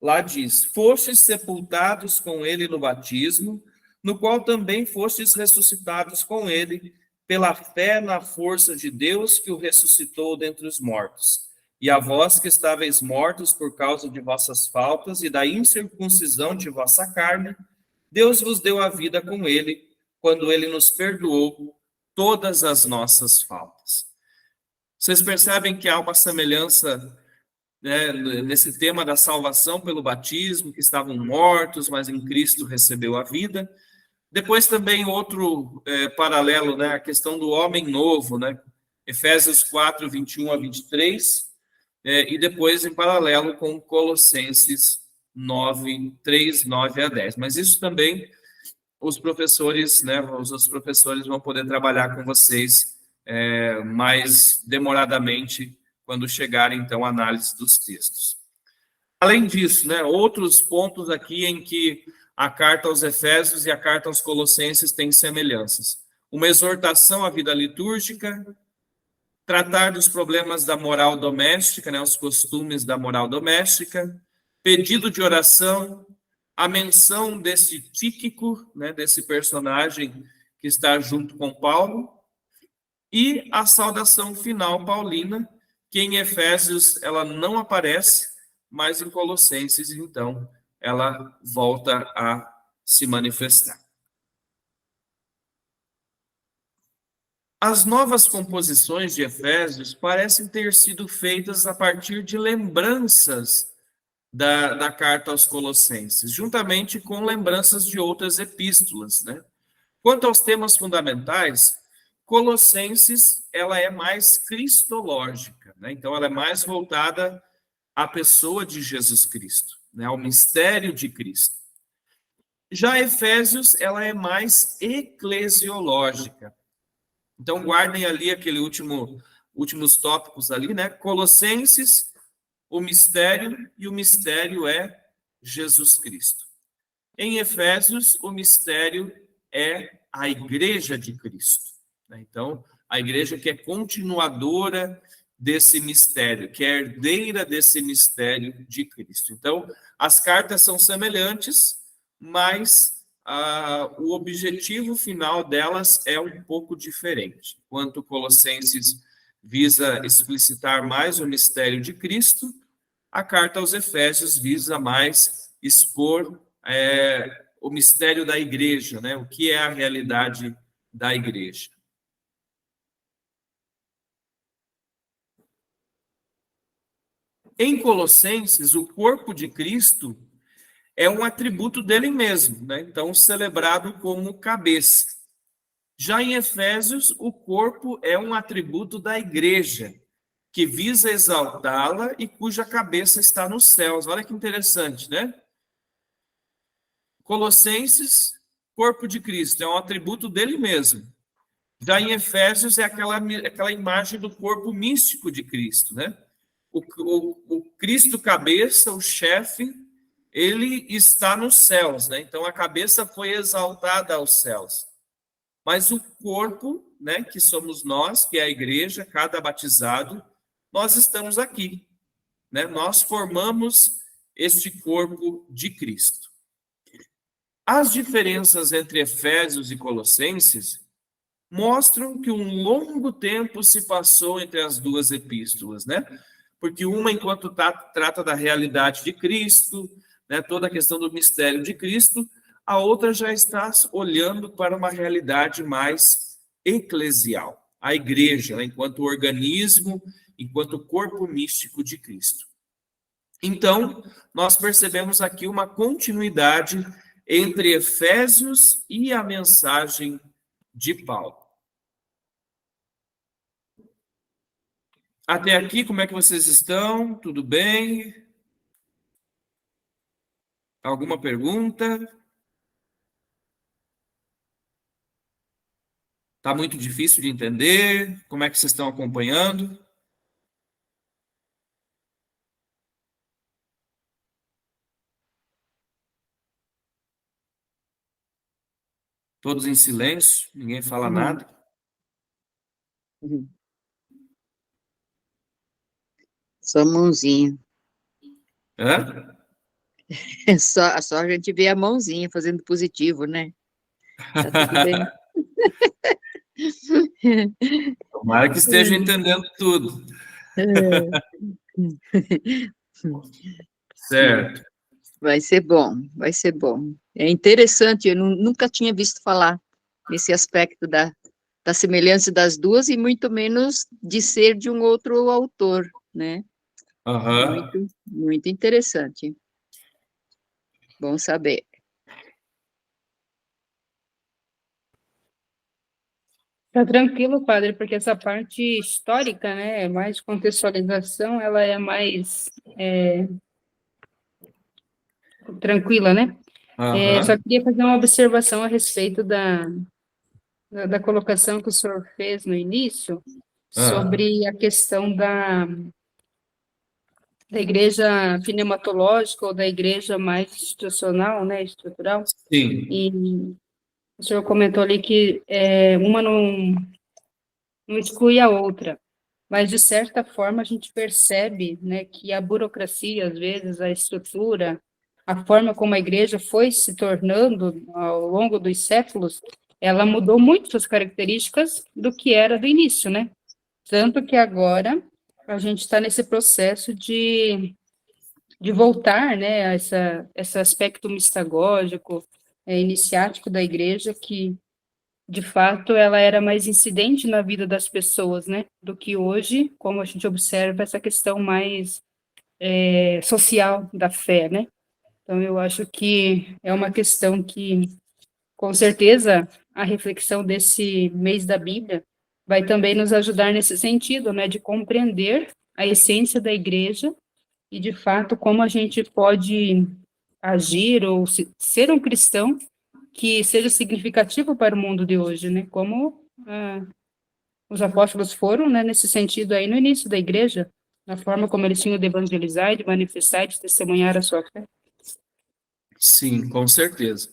lá diz: fostes sepultados com ele no batismo, no qual também fostes ressuscitados com ele, pela fé na força de Deus que o ressuscitou dentre os mortos. E a vós que estáveis mortos por causa de vossas faltas e da incircuncisão de vossa carne, Deus vos deu a vida com ele, quando ele nos perdoou todas as nossas faltas. Vocês percebem que há uma semelhança, né, nesse tema da salvação pelo batismo, que estavam mortos, mas em Cristo recebeu a vida. Depois também outro paralelo, né, a questão do homem novo, né, Efésios 4, 21 a 23, e depois em paralelo com Colossenses 9, 3, 9 a 10. Mas isso também os professores, né, os outros professores vão poder trabalhar com vocês mais demoradamente quando chegarem, então, a análise dos textos. Além disso, né, outros pontos aqui em que a carta aos Efésios e a carta aos Colossenses têm semelhanças. Uma exortação à vida litúrgica, tratar dos problemas da moral doméstica, né, os costumes da moral doméstica, pedido de oração, a menção desse Tíquico, né, desse personagem que está junto com Paulo, e a saudação final paulina, que em Efésios ela não aparece, mas em Colossenses, então, ela volta a se manifestar. As novas composições de Efésios parecem ter sido feitas a partir de lembranças da carta aos Colossenses, juntamente com lembranças de outras epístolas, né? Quanto aos temas fundamentais, Colossenses ela é mais cristológica, né? Então ela é mais voltada à pessoa de Jesus Cristo, né? Ao mistério de Cristo. Já Efésios ela é mais eclesiológica. Então guardem ali aquele últimos tópicos ali, né? Colossenses, o mistério, e o mistério é Jesus Cristo. Em Efésios, o mistério é a igreja de Cristo. Então, a igreja que é continuadora desse mistério, que é herdeira desse mistério de Cristo. Então, as cartas são semelhantes, mas o objetivo final delas é um pouco diferente. Enquanto Colossenses visa explicitar mais o mistério de Cristo, a carta aos Efésios visa mais expor o mistério da igreja, né? O que é a realidade da igreja. Em Colossenses, o corpo de Cristo é um atributo dele mesmo, né? Então, celebrado como cabeça. Já em Efésios, o corpo é um atributo da igreja, que visa exaltá-la e cuja cabeça está nos céus. Olha que interessante, né? Colossenses, corpo de Cristo, é um atributo dele mesmo. Já em Efésios, é aquela imagem do corpo místico de Cristo, né? O Cristo cabeça, o chefe, ele está nos céus, né? Então, a cabeça foi exaltada aos céus. Mas o corpo, né, que somos nós, que é a igreja, cada batizado, nós estamos aqui, né? Nós formamos este corpo de Cristo. As diferenças entre Efésios e Colossenses mostram que um longo tempo se passou entre as duas epístolas, né? Porque uma, enquanto trata da realidade de Cristo, né, toda a questão do mistério de Cristo, a outra já está olhando para uma realidade mais eclesial, a igreja, né, enquanto organismo, enquanto corpo místico de Cristo. Então, nós percebemos aqui uma continuidade entre Efésios e a mensagem de Paulo. Até aqui, como é que vocês estão? Tudo bem? Alguma pergunta? Está muito difícil de entender? Como é que vocês estão acompanhando? Todos em silêncio, ninguém fala nada. Só mãozinha. Hã? Só a gente vê a mãozinha fazendo positivo, né? Tá tudo bem. Tomara que esteja entendendo tudo. Certo. Vai ser bom, vai ser bom. É interessante, eu nunca tinha visto falar nesse aspecto da semelhança das duas e muito menos de ser de um outro autor, né? Aham. Muito interessante. Bom saber. Tá tranquilo, padre, porque essa parte histórica, né, mais contextualização, ela é mais tranquila, né? Só Aham. queria fazer uma observação a respeito da colocação que o senhor fez no início sobre a questão da igreja pneumatológica ou da igreja mais institucional, né, estrutural. Sim. E o senhor comentou ali que uma não exclui a outra. Mas, de certa forma, a gente percebe, né, que a burocracia, às vezes, a estrutura, a forma como a igreja foi se tornando ao longo dos séculos, ela mudou muito suas características do que era do início, né? Tanto que agora a gente está nesse processo de voltar, né, a esse aspecto mistagógico, iniciático da igreja, que de fato, ela era mais incidente na vida das pessoas, né, do que hoje, como a gente observa essa questão mais social da fé, né? Então, eu acho que é uma questão que, com certeza, a reflexão desse mês da Bíblia vai também nos ajudar nesse sentido, né, de compreender a essência da igreja e, de fato, como a gente pode agir ou ser um cristão que seja significativo para o mundo de hoje, né? Como os apóstolos foram, né, nesse sentido aí no início da igreja, na forma como eles tinham de evangelizar, de manifestar, de testemunhar a sua fé. Sim, com certeza.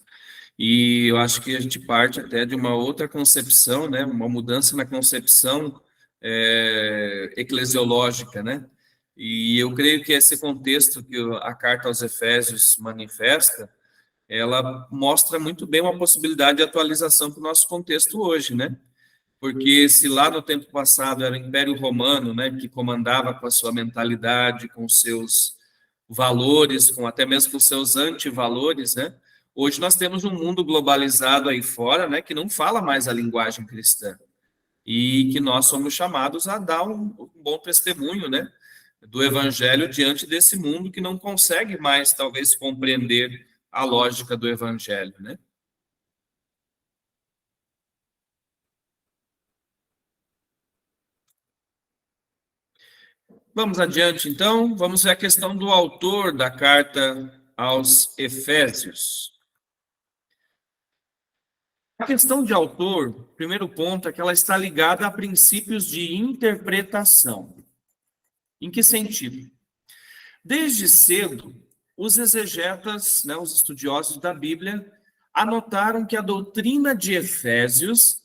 E eu acho que a gente parte até de uma outra concepção, né? Uma mudança na concepção eclesiológica, né? E eu creio que esse contexto que a carta aos Efésios manifesta, ela mostra muito bem uma possibilidade de atualização para o nosso contexto hoje, né? porque se lá no tempo passado era o Império Romano, né, que comandava com a sua mentalidade, com seus valores, com até mesmo com seus antivalores, né, hoje nós temos um mundo globalizado aí fora, né, que não fala mais a linguagem cristã, e que nós somos chamados a dar um bom testemunho, né, do evangelho diante desse mundo que não consegue mais, talvez, compreender a lógica do evangelho, né? Vamos adiante, então. Vamos ver a questão do autor da carta aos Efésios. A questão de autor, primeiro ponto, é que ela está ligada a princípios de interpretação. Em que sentido? Desde cedo, os exegetas, né, os estudiosos da Bíblia, anotaram que a doutrina de Efésios,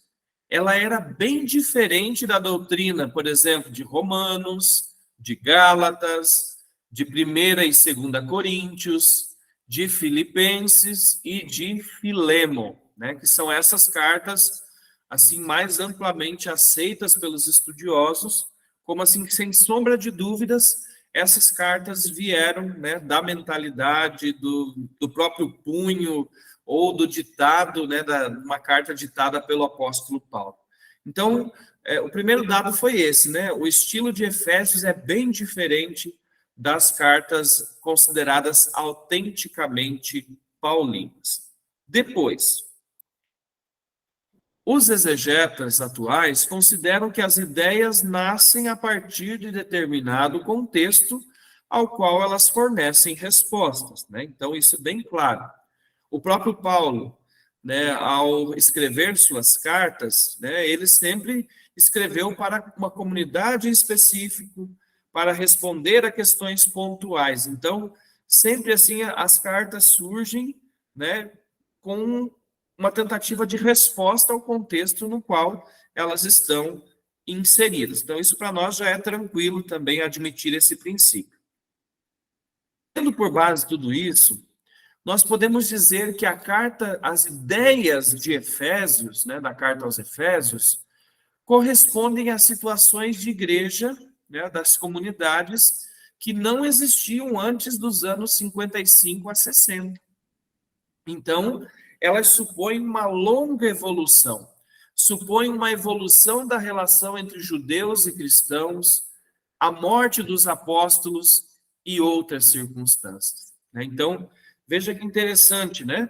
ela era bem diferente da doutrina, por exemplo, de Romanos, de Gálatas, de 1ª e 2ª Coríntios, de Filipenses e de Filemon, né, que são essas cartas assim mais amplamente aceitas pelos estudiosos, como assim, sem sombra de dúvidas, essas cartas vieram, né, da mentalidade, do próprio punho ou do ditado, né, uma carta ditada pelo apóstolo Paulo. Então, o primeiro dado foi esse, né? O estilo de Efésios é bem diferente das cartas consideradas autenticamente paulinas. Depois, os exegetas atuais consideram que as ideias nascem a partir de determinado contexto ao qual elas fornecem respostas, né? Então, isso é bem claro. O próprio Paulo, né, ao escrever suas cartas, né, ele sempre escreveu para uma comunidade específica, para responder a questões pontuais. Então, sempre assim, as cartas surgem, né, com uma tentativa de resposta ao contexto no qual elas estão inseridas. Então, isso para nós já é tranquilo também admitir esse princípio. Tendo por base tudo isso, nós podemos dizer que a carta, as ideias de Efésios, né, da carta aos Efésios, correspondem a situações de igreja, né, das comunidades que não existiam antes dos anos 55 a 60. Então, elas supõem uma longa evolução, supõem uma evolução da relação entre judeus e cristãos, a morte dos apóstolos e outras circunstâncias, né? Então, veja que interessante, né?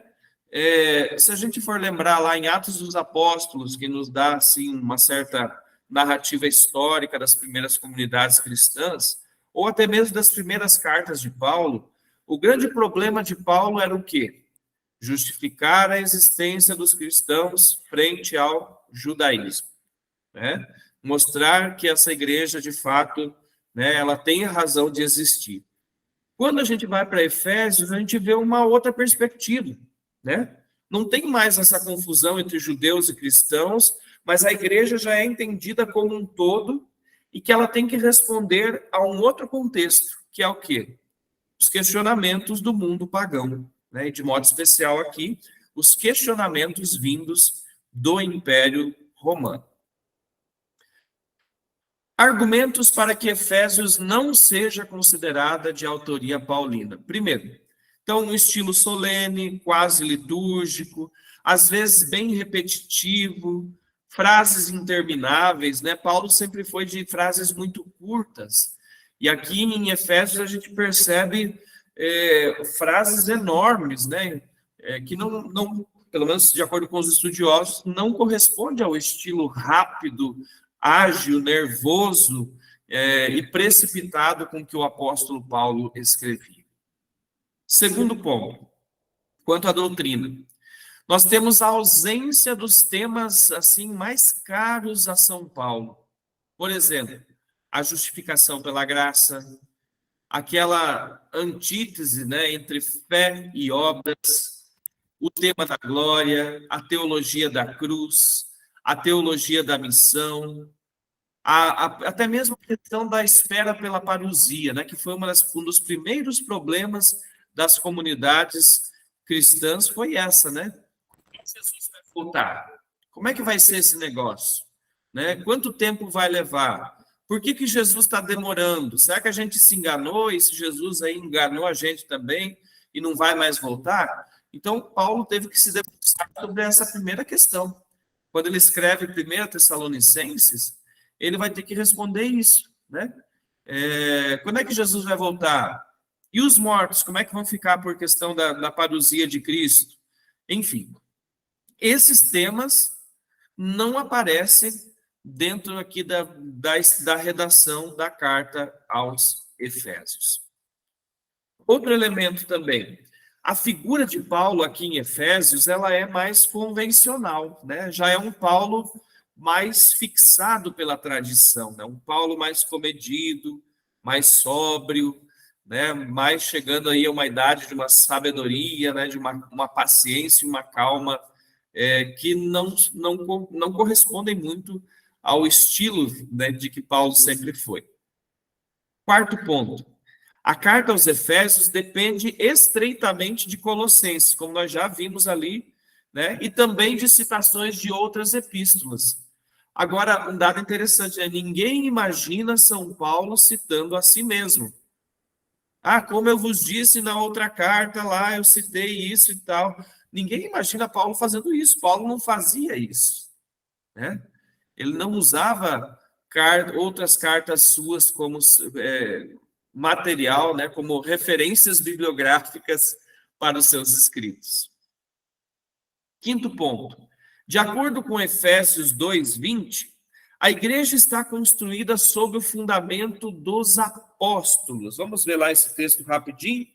Se a gente for lembrar lá em Atos dos Apóstolos, que nos dá assim uma certa narrativa histórica das primeiras comunidades cristãs, ou até mesmo das primeiras cartas de Paulo, o grande problema de Paulo era o quê? Justificar a existência dos cristãos frente ao judaísmo, né? Mostrar que essa igreja, de fato, né, ela tem a razão de existir. Quando a gente vai para Efésios, a gente vê uma outra perspectiva, né? Não tem mais essa confusão entre judeus e cristãos, mas a igreja já é entendida como um todo e que ela tem que responder a um outro contexto, que é o quê? Os questionamentos do mundo pagão, né? E de modo especial aqui, os questionamentos vindos do Império Romano. Argumentos para que Efésios não seja considerada de autoria paulina. Primeiro, então, um estilo solene, quase litúrgico, às vezes bem repetitivo, frases intermináveis, né? Paulo sempre foi de frases muito curtas. E aqui em Efésios a gente percebe frases enormes, né? Que não, pelo menos de acordo com os estudiosos, não corresponde ao estilo rápido, ágil, nervoso e precipitado com que o apóstolo Paulo escrevia. Segundo ponto, quanto à doutrina, nós temos a ausência dos temas assim mais caros a São Paulo. Por exemplo, a justificação pela graça, aquela antítese, né, entre fé e obras, o tema da glória, a teologia da cruz, a teologia da missão, até mesmo a questão da espera pela parousia, né, que foi um dos primeiros problemas das comunidades cristãs, foi essa, né? Como Jesus vai voltar? Como é que vai ser esse negócio? né? Quanto tempo vai levar? Por que Jesus está demorando? Será que a gente se enganou e esse Jesus aí enganou a gente também e não vai mais voltar? Então, Paulo teve que se debruçar sobre essa primeira questão. Quando ele escreve 1 Tessalonicenses, ele vai ter que responder isso, né? Quando é que Jesus vai voltar? E os mortos, como é que vão ficar por questão da parousia de Cristo? Enfim, esses temas não aparecem dentro aqui da redação da carta aos Efésios. Outro elemento também, a figura de Paulo aqui em Efésios, ela é mais convencional, né? Já é um Paulo mais fixado pela tradição, né? Um Paulo mais comedido, mais sóbrio, né? Mais chegando aí a uma idade de uma sabedoria, né? De uma paciência, uma calma, que não correspondem muito ao estilo, né, de que Paulo sempre foi. Quarto ponto. A carta aos Efésios depende estreitamente de Colossenses, como nós já vimos ali, né? E também de citações de outras epístolas. Agora, um dado interessante, né? Ninguém imagina São Paulo citando a si mesmo. Como eu vos disse na outra carta lá, eu citei isso e tal. Ninguém imagina Paulo fazendo isso. Paulo não fazia isso, né? Ele não usava outras cartas suas como material, né, como referências bibliográficas para os seus escritos. Quinto ponto. De acordo com Efésios 2:20, a igreja está construída sob o fundamento dos apóstolos. Vamos ver lá esse texto rapidinho?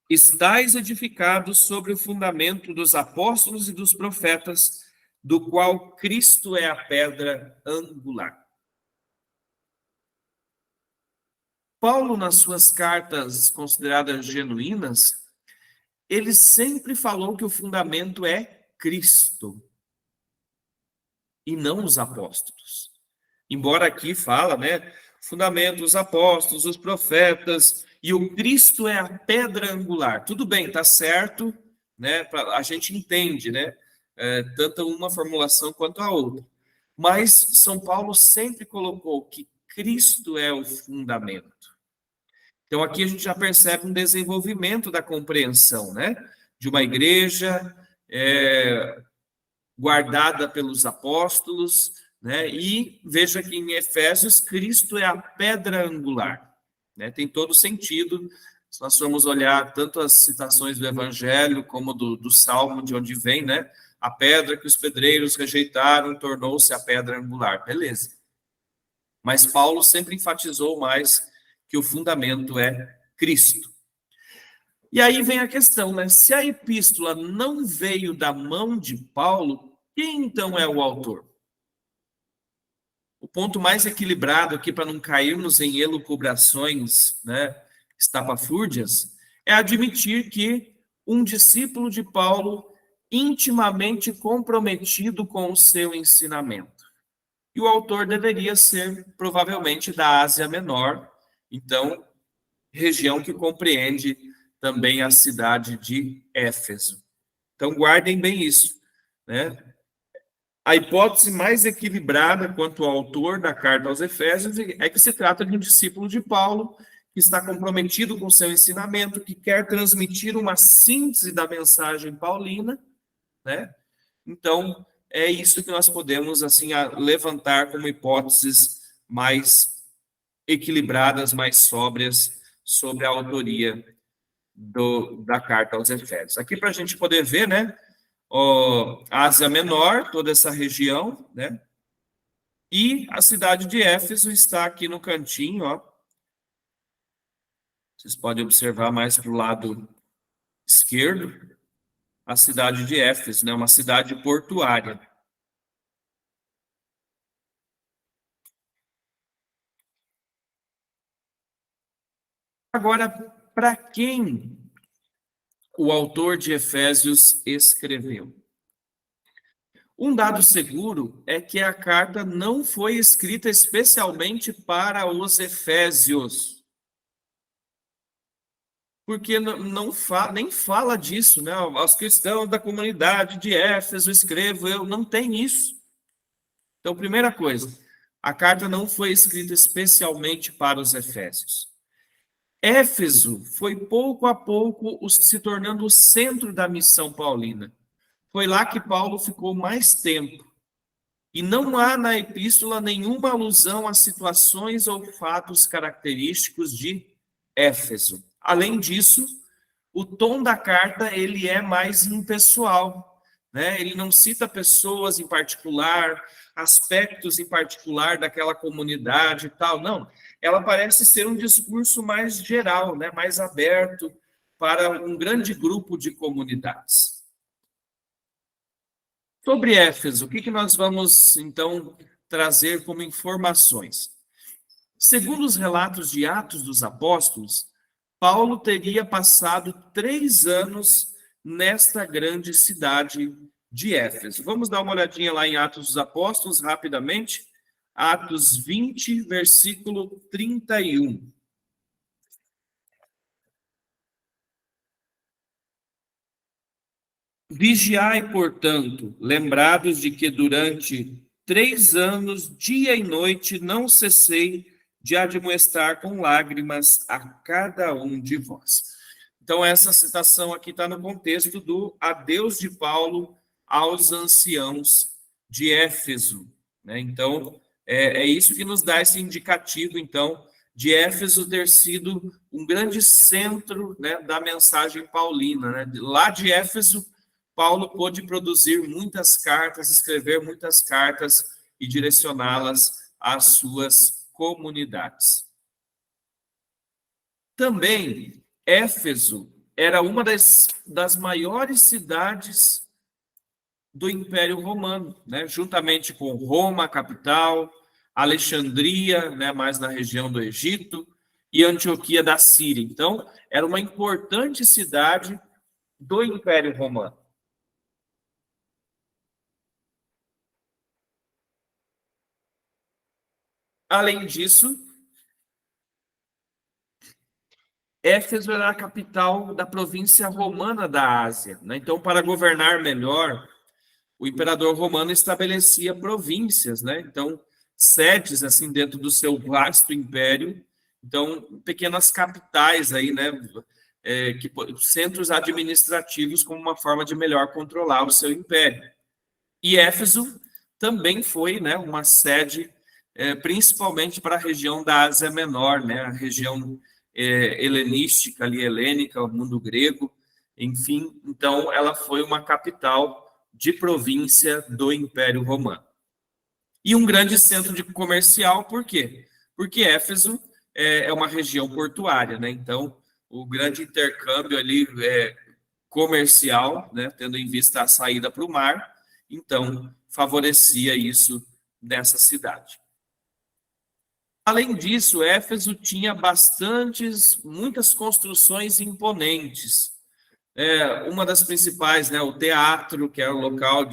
Estais edificados sobre o fundamento dos apóstolos e dos profetas, do qual Cristo é a pedra angular. Paulo, nas suas cartas consideradas genuínas, ele sempre falou que o fundamento é Cristo e não os apóstolos. Embora aqui fala, né, fundamento, os apóstolos, os profetas, e o Cristo é a pedra angular. Tudo bem, tá certo, né? A gente entende, né? Tanto uma formulação quanto a outra. Mas São Paulo sempre colocou que Cristo é o fundamento. Então, aqui a gente já percebe um desenvolvimento da compreensão, né? De uma igreja guardada pelos apóstolos, né? E veja que em Efésios, Cristo é a pedra angular, né? Tem todo sentido, se nós formos olhar tanto as citações do Evangelho como do Salmo, de onde vem, né? A pedra que os pedreiros rejeitaram tornou-se a pedra angular. Beleza. Mas Paulo sempre enfatizou mais que o fundamento é Cristo. E aí vem a questão, né? Se a epístola não veio da mão de Paulo, quem então é o autor? O ponto mais equilibrado aqui, para não cairmos em elucubrações, né, estapafúrdias, é admitir que um discípulo de Paulo intimamente comprometido com o seu ensinamento. E o autor deveria ser, provavelmente, da Ásia Menor, então, região que compreende também a cidade de Éfeso. Então, guardem bem isso, né? A hipótese mais equilibrada quanto ao autor da carta aos Efésios é que se trata de um discípulo de Paulo que está comprometido com seu ensinamento, que quer transmitir uma síntese da mensagem paulina, né? Então, é isso que nós podemos assim levantar como hipóteses mais equilibradas, mais sóbrias sobre a autoria da carta aos Efésios. Aqui para a gente poder ver, né? Ásia Menor, toda essa região, né? E a cidade de Éfeso está aqui no cantinho, ó. Vocês podem observar mais para o lado esquerdo, a cidade de Éfeso, né? Uma cidade portuária. Agora, para quem o autor de Efésios escreveu? Um dado seguro é que a carta não foi escrita especialmente para os efésios. Porque nem fala disso, né? Aos cristãos da comunidade de Éfeso escrevo eu, não tem isso, Então, primeira coisa, a carta não foi escrita especialmente para os efésios. Éfeso foi pouco a pouco se tornando o centro da missão paulina. Foi lá que Paulo ficou mais tempo. E não há na epístola nenhuma alusão a situações ou fatos característicos de Éfeso. Além disso, o tom da carta ele é mais impessoal, né? Ele não cita pessoas em particular, aspectos em particular daquela comunidade e tal, não. Ela parece ser um discurso mais geral, né? Mais aberto para um grande grupo de comunidades. Sobre Éfeso, o que nós vamos, então, trazer como informações? Segundo os relatos de Atos dos Apóstolos, Paulo teria passado 3 anos nesta grande cidade de Éfeso. Vamos dar uma olhadinha lá em Atos dos Apóstolos, rapidamente. Atos 20, versículo 31. Vigiai, portanto, lembrados de que durante 3 anos, dia e noite, não cessei de admoestar com lágrimas a cada um de vós. Então, essa citação aqui está no contexto do adeus de Paulo aos anciãos de Éfeso, né? Então, é isso que nos dá esse indicativo, então, de Éfeso ter sido um grande centro, né, da mensagem paulina, né? Lá de Éfeso, Paulo pôde produzir muitas cartas, escrever muitas cartas e direcioná-las às suas comunidades. Também, Éfeso era uma das maiores cidades do Império Romano, né? Juntamente com Roma, capital, Alexandria, né, mais na região do Egito, e Antioquia da Síria. Então, era uma importante cidade do Império Romano. Além disso, Éfeso era a capital da província romana da Ásia, né? Então, para governar melhor, o imperador romano estabelecia províncias, né? Então, sedes assim dentro do seu vasto império. Então, pequenas capitais aí, né? Centros administrativos como uma forma de melhor controlar o seu império. E Éfeso também foi, né, uma sede principalmente para a região da Ásia Menor, né? A região helenística, ali, helênica, o mundo grego, enfim. Então, ela foi uma capital de província do Império Romano. E um grande centro de comercial, por quê? Porque Éfeso é uma região portuária, né? Então, o grande intercâmbio ali comercial, né, tendo em vista a saída para o mar, então, favorecia isso nessa cidade. Além disso, Éfeso tinha muitas construções imponentes. Uma das principais, né, o teatro, que era o local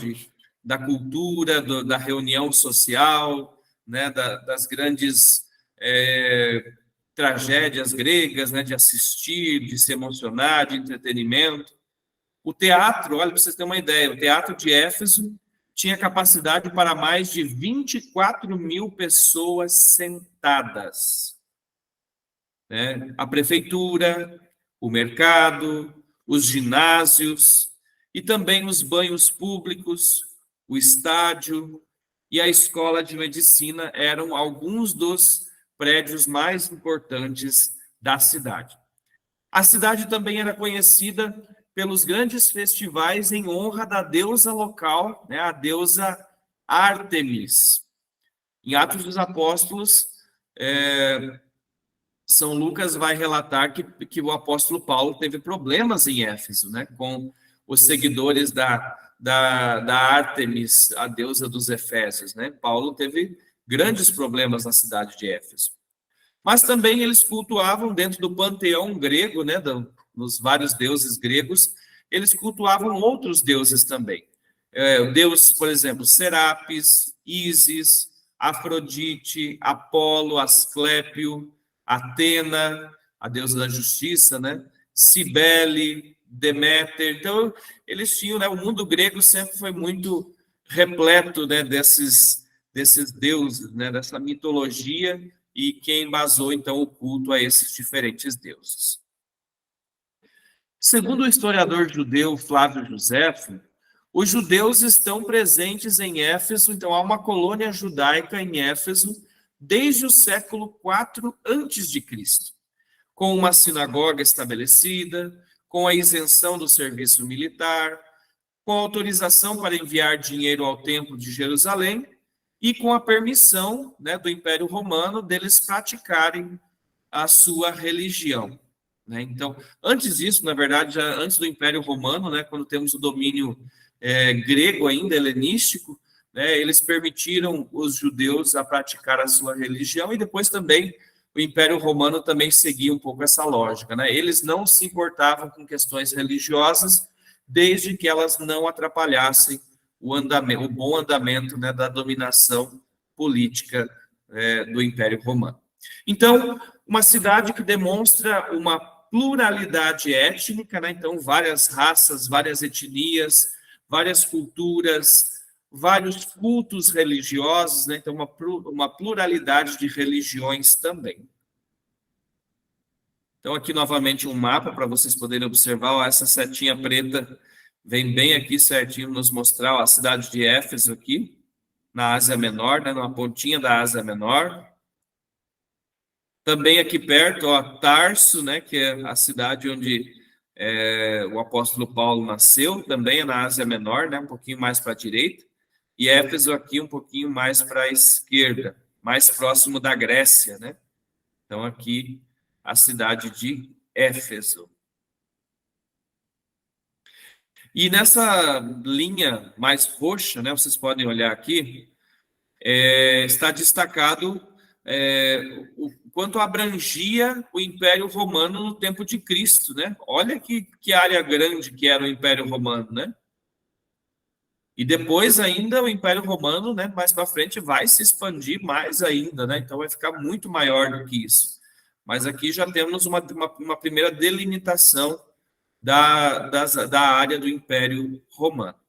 da cultura, da reunião social, né, das grandes tragédias gregas, né, de assistir, de se emocionar, de entretenimento. O teatro, olha, para vocês terem uma ideia, o teatro de Éfeso tinha capacidade para mais de 24.000 pessoas sentadas, né? A prefeitura, o mercado, os ginásios e também os banhos públicos, o estádio e a escola de medicina eram alguns dos prédios mais importantes da cidade. A cidade também era conhecida pelos grandes festivais em honra da deusa local, né, a deusa Ártemis. Em Atos dos Apóstolos, São Lucas vai relatar que o apóstolo Paulo teve problemas em Éfeso, né, com os seguidores da Ártemis, a deusa dos Efésios, né? Paulo teve grandes problemas na cidade de Éfeso. Mas também eles cultuavam dentro do panteão grego, né, dos vários deuses gregos, eles cultuavam outros deuses também. O deus, por exemplo, Serapis, Ísis, Afrodite, Apolo, Asclépio, Atena, a deusa da justiça, né? Cibele, Deméter. Então, eles tinham, né, o mundo grego sempre foi muito repleto, né, desses desses deuses, né, dessa mitologia, e que embasou, então, o culto a esses diferentes deuses. Segundo o historiador judeu Flávio Josefo, os judeus estão presentes em Éfeso, então há uma colônia judaica em Éfeso desde o século IV a.C., com uma sinagoga estabelecida, com a isenção do serviço militar, com autorização para enviar dinheiro ao Templo de Jerusalém e com a permissão, né, do Império Romano deles praticarem a sua religião, né? Então, antes disso, na verdade, já antes do Império Romano, né, quando temos o domínio grego ainda, helenístico, né, eles permitiram os judeus a praticar a sua religião, e depois também o Império Romano também seguia um pouco essa lógica, né? Eles não se importavam com questões religiosas, desde que elas não atrapalhassem o bom andamento, né, da dominação política do Império Romano. Então, uma cidade que demonstra uma pluralidade étnica, né? Então, várias raças, várias etnias, várias culturas, vários cultos religiosos, né? Então, uma pluralidade de religiões também. Então, aqui novamente um mapa para vocês poderem observar. Ó, essa setinha preta vem bem aqui certinho nos mostrar, ó, a cidade de Éfeso aqui, na Ásia Menor, né? Numa pontinha da Ásia Menor. Também aqui perto, ó, Tarso, né? Que é a cidade onde o apóstolo Paulo nasceu, também é na Ásia Menor, né? Um pouquinho mais para a direita. E Éfeso aqui um pouquinho mais para a esquerda, mais próximo da Grécia, né? Então, aqui a cidade de Éfeso. E nessa linha mais roxa, né, vocês podem olhar aqui, está destacado o quanto abrangia o Império Romano no tempo de Cristo, né? Olha que área grande que era o Império Romano, né? E depois ainda o Império Romano, né, mais para frente, vai se expandir mais ainda, né? Então vai ficar muito maior do que isso. Mas aqui já temos uma primeira delimitação da área do Império Romano.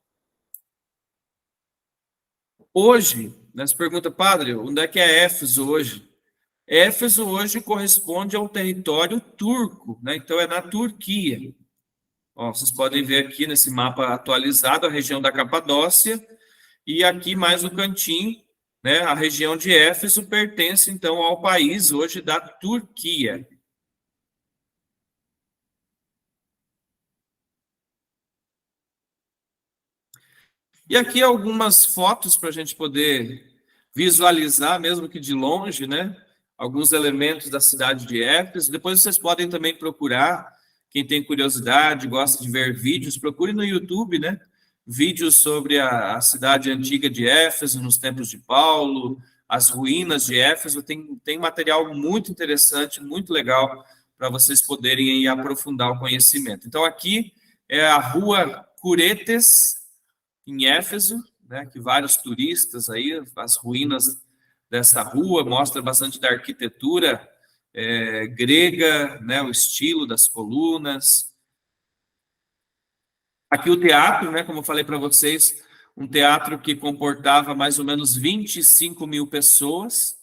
Hoje, né, se pergunta, padre, onde é que é Éfeso hoje? Éfeso hoje corresponde ao território turco, né? Então é na Turquia. Ó, vocês podem ver aqui nesse mapa atualizado a região da Capadócia, e aqui mais no cantinho, né, a região de Éfeso pertence então ao país hoje da Turquia. E aqui algumas fotos para a gente poder visualizar, mesmo que de longe, né, alguns elementos da cidade de Éfeso. Depois vocês podem também procurar, quem tem curiosidade, gosta de ver vídeos, procure no YouTube, né, vídeos sobre a cidade antiga de Éfeso, nos tempos de Paulo, as ruínas de Éfeso. Tem material muito interessante, muito legal, para vocês poderem aí aprofundar o conhecimento. Então, aqui é a rua Curetes, em Éfeso, né, que vários turistas aí, as ruínas dessa rua, mostra bastante da arquitetura grega, né, o estilo das colunas. Aqui o teatro, né, como eu falei para vocês, um teatro que comportava mais ou menos 25 mil pessoas.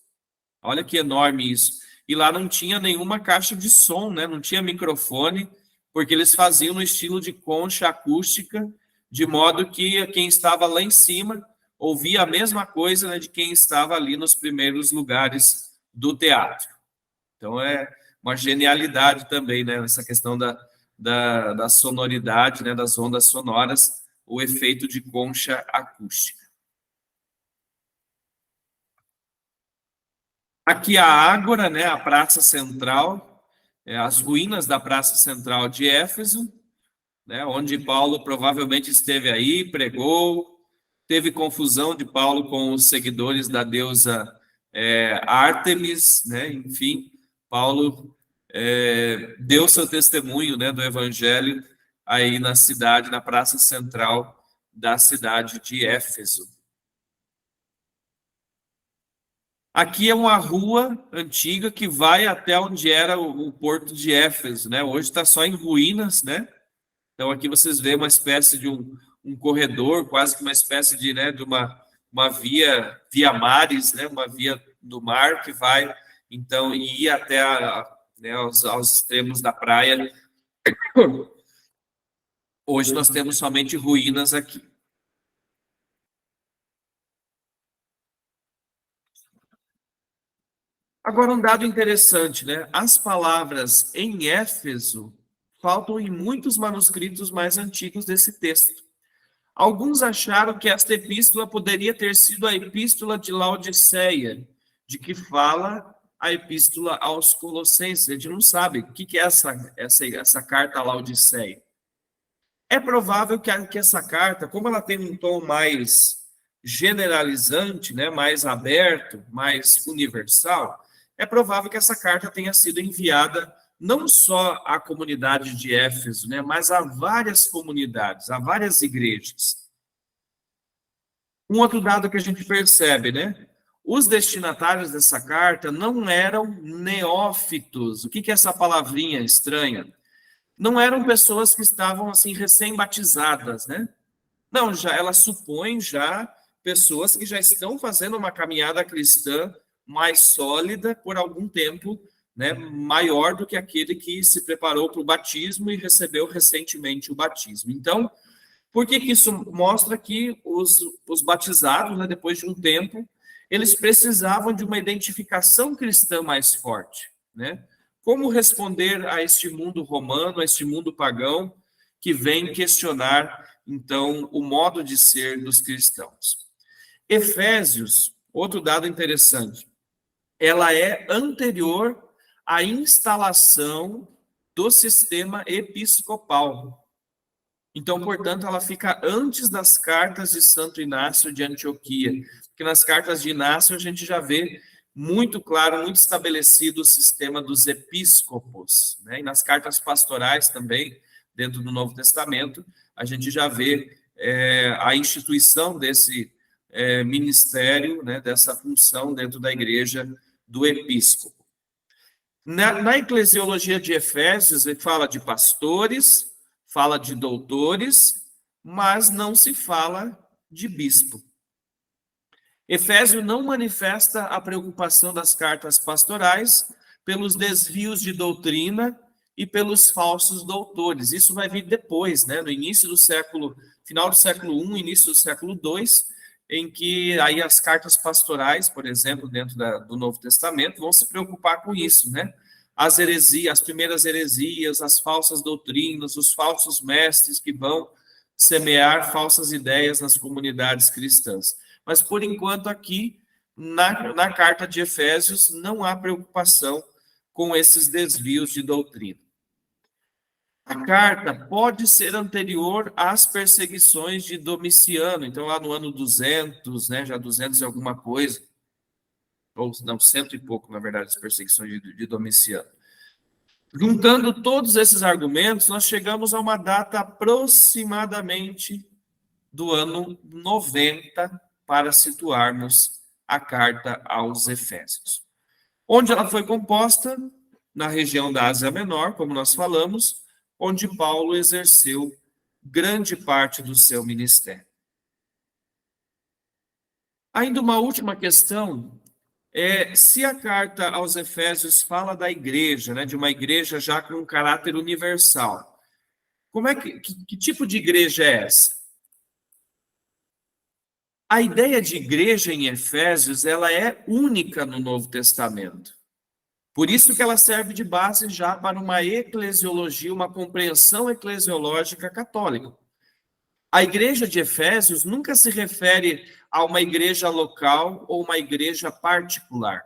Olha que enorme isso. E lá não tinha nenhuma caixa de som, né, não tinha microfone, porque eles faziam no estilo de concha acústica, de modo que quem estava lá em cima ouvia a mesma coisa, né, de quem estava ali nos primeiros lugares do teatro. Então é uma genialidade também, né, nessa questão da sonoridade, né, das ondas sonoras, o efeito de concha acústica. Aqui a Ágora, né, a praça central, as ruínas da praça central de Éfeso, né, onde Paulo provavelmente esteve aí, pregou, teve confusão de Paulo com os seguidores da deusa Ártemis, né, enfim, Paulo deu seu testemunho, né, do evangelho aí na cidade, na praça central da cidade de Éfeso. Aqui é uma rua antiga que vai até onde era o porto de Éfeso, né, hoje está só em ruínas, né. Então, aqui vocês veem uma espécie de um corredor, quase que uma espécie de, né, de via mares, né, uma via do mar que vai, então, e ir até né, aos extremos da praia. Hoje nós temos somente ruínas aqui. Agora, um dado interessante, né? As palavras em Éfeso faltam em muitos manuscritos mais antigos desse texto. Alguns acharam que esta epístola poderia ter sido a epístola de Laodiceia, de que fala a epístola aos Colossenses. A gente não sabe o que é essa carta a Laodiceia. É provável que essa carta, como ela tem um tom mais generalizante, né, mais aberto, mais universal, é provável que essa carta tenha sido enviada não só à comunidade de Éfeso, né, mas a várias comunidades, a várias igrejas. Um outro dado que a gente percebe, né? Os destinatários dessa carta não eram neófitos. O que é essa palavrinha estranha? Não eram pessoas que estavam assim recém-batizadas, né? Não, ela supõe já pessoas que já estão fazendo uma caminhada cristã mais sólida por algum tempo, né, maior do que aquele que se preparou para o batismo e recebeu recentemente o batismo. Então, por que isso mostra que os batizados, né, depois de um tempo, eles precisavam de uma identificação cristã mais forte, né? Como responder a este mundo romano, a este mundo pagão, que vem questionar, então, o modo de ser dos cristãos. Efésios, outro dado interessante, ela é anterior à instalação do sistema episcopal. Então, portanto, ela fica antes das cartas de Santo Inácio de Antioquia, porque nas cartas de Inácio a gente já vê muito claro, muito estabelecido o sistema dos episcopos, né? E nas cartas pastorais também, dentro do Novo Testamento, a gente já vê a instituição desse ministério, né, dessa função dentro da igreja do episcopo. Na eclesiologia de Efésios, ele fala de pastores, fala de doutores, mas não se fala de bispo. Efésio não manifesta a preocupação das cartas pastorais pelos desvios de doutrina e pelos falsos doutores. Isso vai vir depois, né, no início do século, final do século I, início do século II, em que aí as cartas pastorais, por exemplo, dentro do Novo Testamento, vão se preocupar com isso, né? As heresias, as primeiras heresias, as falsas doutrinas, os falsos mestres que vão semear falsas ideias nas comunidades cristãs. Mas, por enquanto, aqui, na carta de Efésios, não há preocupação com esses desvios de doutrina. A carta pode ser anterior às perseguições de Domiciano, então lá no ano 200, né, já 200 e alguma coisa, ou não, 100 e pouco, na verdade, as perseguições de Domiciano. Juntando todos esses argumentos, nós chegamos a uma data aproximadamente do ano 90 para situarmos a carta aos Efésios. Onde ela foi composta? Na região da Ásia Menor, como nós falamos, onde Paulo exerceu grande parte do seu ministério. Ainda uma última questão, se a carta aos Efésios fala da igreja, né, de uma igreja já com um caráter universal, como é que tipo de igreja é essa? A ideia de igreja em Efésios, ela é única no Novo Testamento. Por isso que ela serve de base já para uma eclesiologia, uma compreensão eclesiológica católica. A igreja de Efésios nunca se refere a uma igreja local ou uma igreja particular.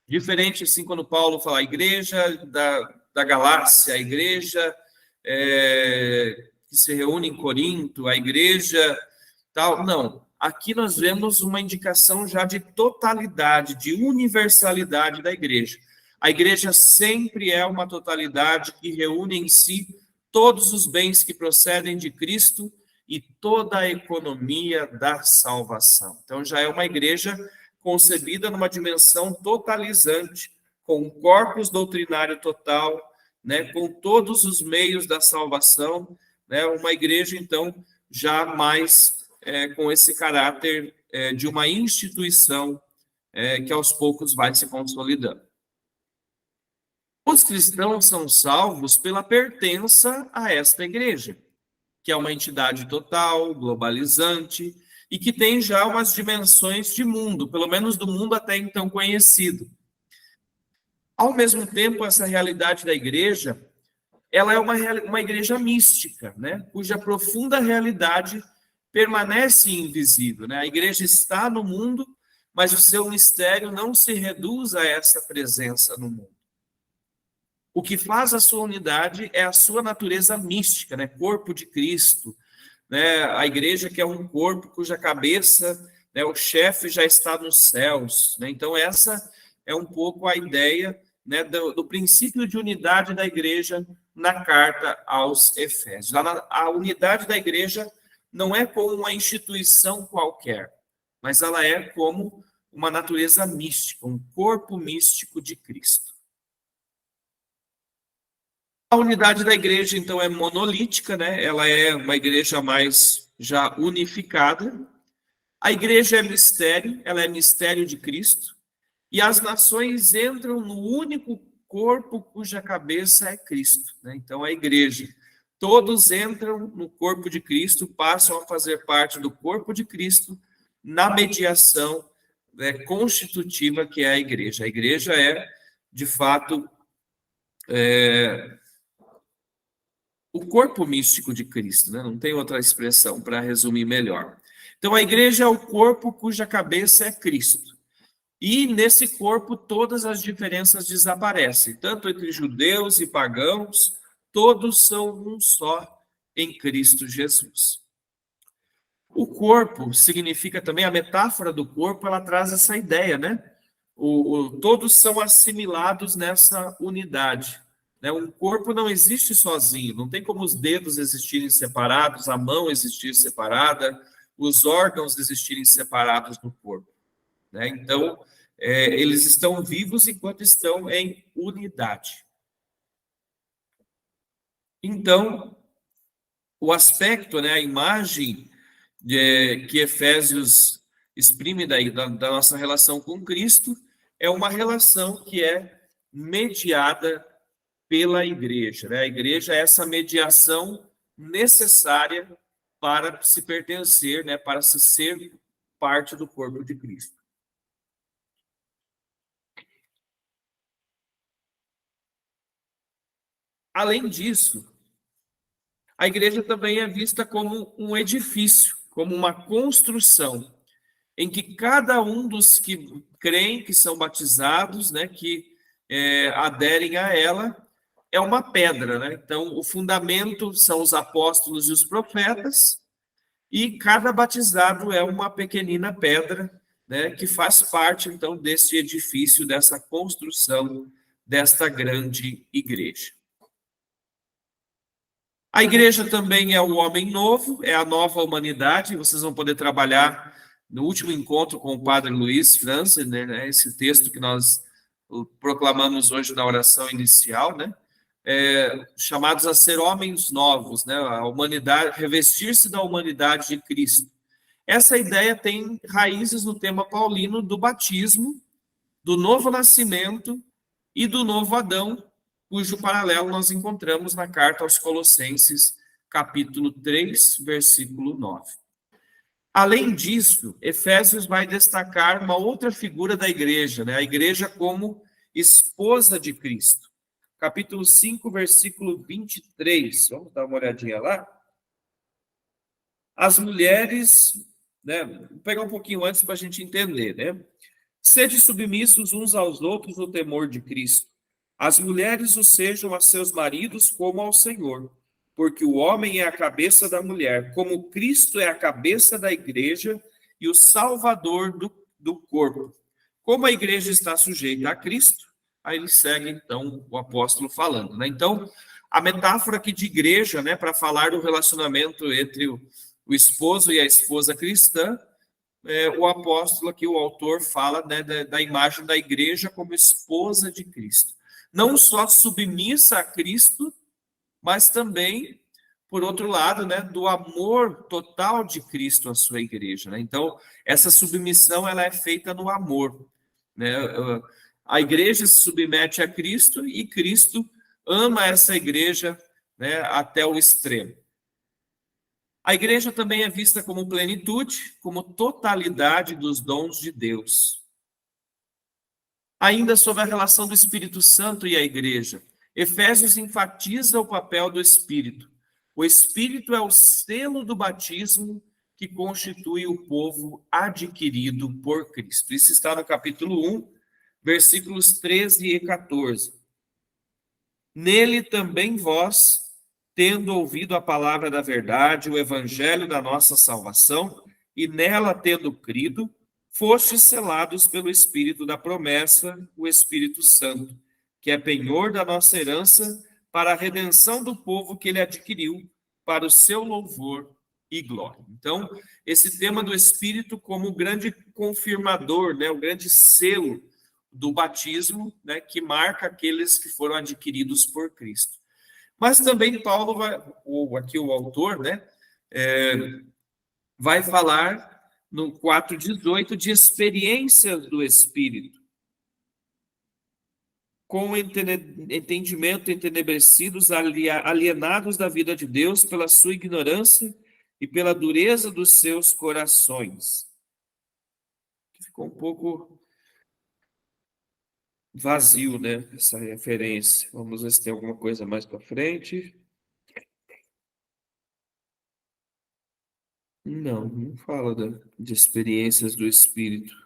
Diferente, assim, quando Paulo fala a igreja da Galácia, a igreja que se reúne em Corinto, a igreja tal. Não, aqui nós vemos uma indicação já de totalidade, de universalidade da igreja. A igreja sempre é uma totalidade que reúne em si todos os bens que procedem de Cristo e toda a economia da salvação. Então, já é uma igreja concebida numa dimensão totalizante, com um corpus doutrinário total, né, com todos os meios da salvação, né, uma igreja, então, já mais com esse caráter de uma instituição que aos poucos vai se consolidando. Os cristãos são salvos pela pertença a esta igreja, que é uma entidade total, globalizante, e que tem já umas dimensões de mundo, pelo menos do mundo até então conhecido. Ao mesmo tempo, essa realidade da igreja, ela é uma igreja mística, né? Cuja profunda realidade permanece invisível, né? A igreja está no mundo, mas o seu mistério não se reduz a essa presença no mundo. O que faz a sua unidade é a sua natureza mística, né? Corpo de Cristo, né? A igreja que é um corpo cuja cabeça, né, o chefe já está nos céus, né? Então essa é um pouco a ideia, né, do princípio de unidade da igreja na carta aos Efésios. A unidade da igreja não é como uma instituição qualquer, mas ela é como uma natureza mística, um corpo místico de Cristo. A unidade da igreja, então, é monolítica, né? Ela é uma igreja mais já unificada. A igreja é mistério, ela é mistério de Cristo. E as nações entram no único corpo cuja cabeça é Cristo, né? Então, a igreja. Todos entram no corpo de Cristo, passam a fazer parte do corpo de Cristo na mediação, né, constitutiva que é a igreja. A igreja é, de fato, o corpo místico de Cristo, né? Não tem outra expressão para resumir melhor. Então, a igreja é o corpo cuja cabeça é Cristo. E nesse corpo todas as diferenças desaparecem, tanto entre judeus e pagãos, todos são um só em Cristo Jesus. O corpo significa também, a metáfora do corpo, ela traz essa ideia, né? Todos são assimilados nessa unidade. Né? Um corpo não existe sozinho, não tem como os dedos existirem separados, a mão existir separada, os órgãos existirem separados do corpo. Né? Então, eles estão vivos enquanto estão em unidade. Então, o aspecto, né, a imagem que Efésios exprime da nossa relação com Cristo é uma relação que é mediada pela igreja. Né? A igreja é essa mediação necessária para se pertencer, né, para se ser parte do corpo de Cristo. Além disso, a igreja também é vista como um edifício, como uma construção, em que cada um dos que creem, que são batizados, né, que aderem a ela, é uma pedra. Né? Então, o fundamento são os apóstolos e os profetas, e cada batizado é uma pequenina pedra, né, que faz parte, então, desse edifício, dessa construção, desta grande igreja. A igreja também é o homem novo, é a nova humanidade. Vocês vão poder trabalhar no último encontro com o padre Luiz Franzi, né, esse texto que nós proclamamos hoje na oração inicial, né, chamados a ser homens novos, né, a humanidade, revestir-se da humanidade de Cristo. Essa ideia tem raízes no tema paulino do batismo, do novo nascimento e do novo Adão, cujo paralelo nós encontramos na carta aos Colossenses, capítulo 3, versículo 9. Além disso, Efésios vai destacar uma outra figura da igreja, né? A igreja como esposa de Cristo. Capítulo 5, versículo 23. Vamos dar uma olhadinha lá? As mulheres, né? Vou pegar um pouquinho antes para a gente entender, né? Sede submissos uns aos outros no temor de Cristo. As mulheres o sejam a seus maridos como ao Senhor, porque o homem é a cabeça da mulher, como Cristo é a cabeça da igreja e o salvador do corpo. Como a igreja está sujeita a Cristo, aí ele segue, então, o apóstolo falando. Né? Então, a metáfora aqui de igreja, né, para falar do relacionamento entre o esposo e a esposa cristã, o apóstolo aqui, o autor, fala, né, da imagem da igreja como esposa de Cristo. Não só submissa a Cristo, mas também por outro lado, né, do amor total de Cristo à sua igreja, né? Então, essa submissão ela é feita no amor, né? A igreja se submete a Cristo e Cristo ama essa igreja, né, até o extremo. A igreja também é vista como plenitude, como totalidade dos dons de Deus. Ainda sobre a relação do Espírito Santo e a igreja, Efésios enfatiza o papel do Espírito. O Espírito é o selo do batismo que constitui o povo adquirido por Cristo. Isso está no capítulo 1, versículos 13 e 14. Nele também vós, tendo ouvido a palavra da verdade, o evangelho da nossa salvação, e nela tendo crido, fostes selados pelo Espírito da promessa, o Espírito Santo, que é penhor da nossa herança, para a redenção do povo que ele adquiriu, para o seu louvor e glória. Então, esse tema do Espírito como o grande confirmador, né, o grande selo do batismo, né, que marca aqueles que foram adquiridos por Cristo. Mas também Paulo vai, ou aqui o autor, né, vai falar no 4:18 de experiências do Espírito, com entendimento entenebrecidos, alienados da vida de Deus pela sua ignorância e pela dureza dos seus corações. Ficou um pouco vazio, né, essa referência. Vamos ver se tem alguma coisa mais para frente. Não fala de experiências do Espírito.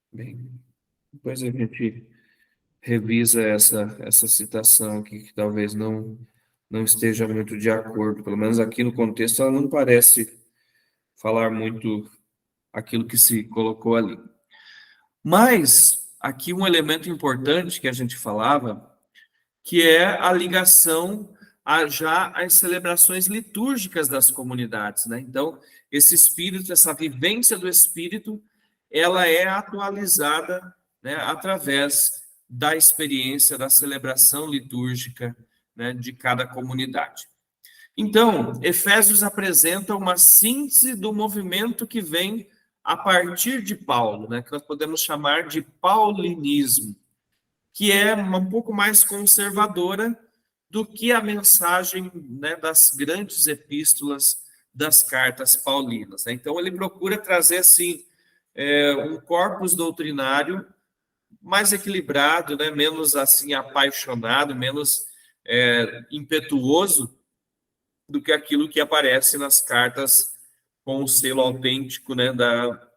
Bem, depois a gente revisa essa citação aqui, que talvez não esteja muito de acordo. Pelo menos aqui no contexto, ela não parece falar muito aquilo que se colocou ali. Mas, aqui um elemento importante que a gente falava, que é a ligação já às celebrações litúrgicas das comunidades, né? Então, esse espírito, essa vivência do espírito, ela é atualizada, né, através da experiência da celebração litúrgica, né, de cada comunidade. Então, Efésios apresenta uma síntese do movimento que vem a partir de Paulo, né, que nós podemos chamar de paulinismo, que é um pouco mais conservadora do que a mensagem, né, das grandes epístolas das cartas paulinas, né? Então, ele procura trazer, assim, um corpus doutrinário mais equilibrado, né, menos, assim, apaixonado, menos impetuoso do que aquilo que aparece nas cartas com o selo autêntico, né, da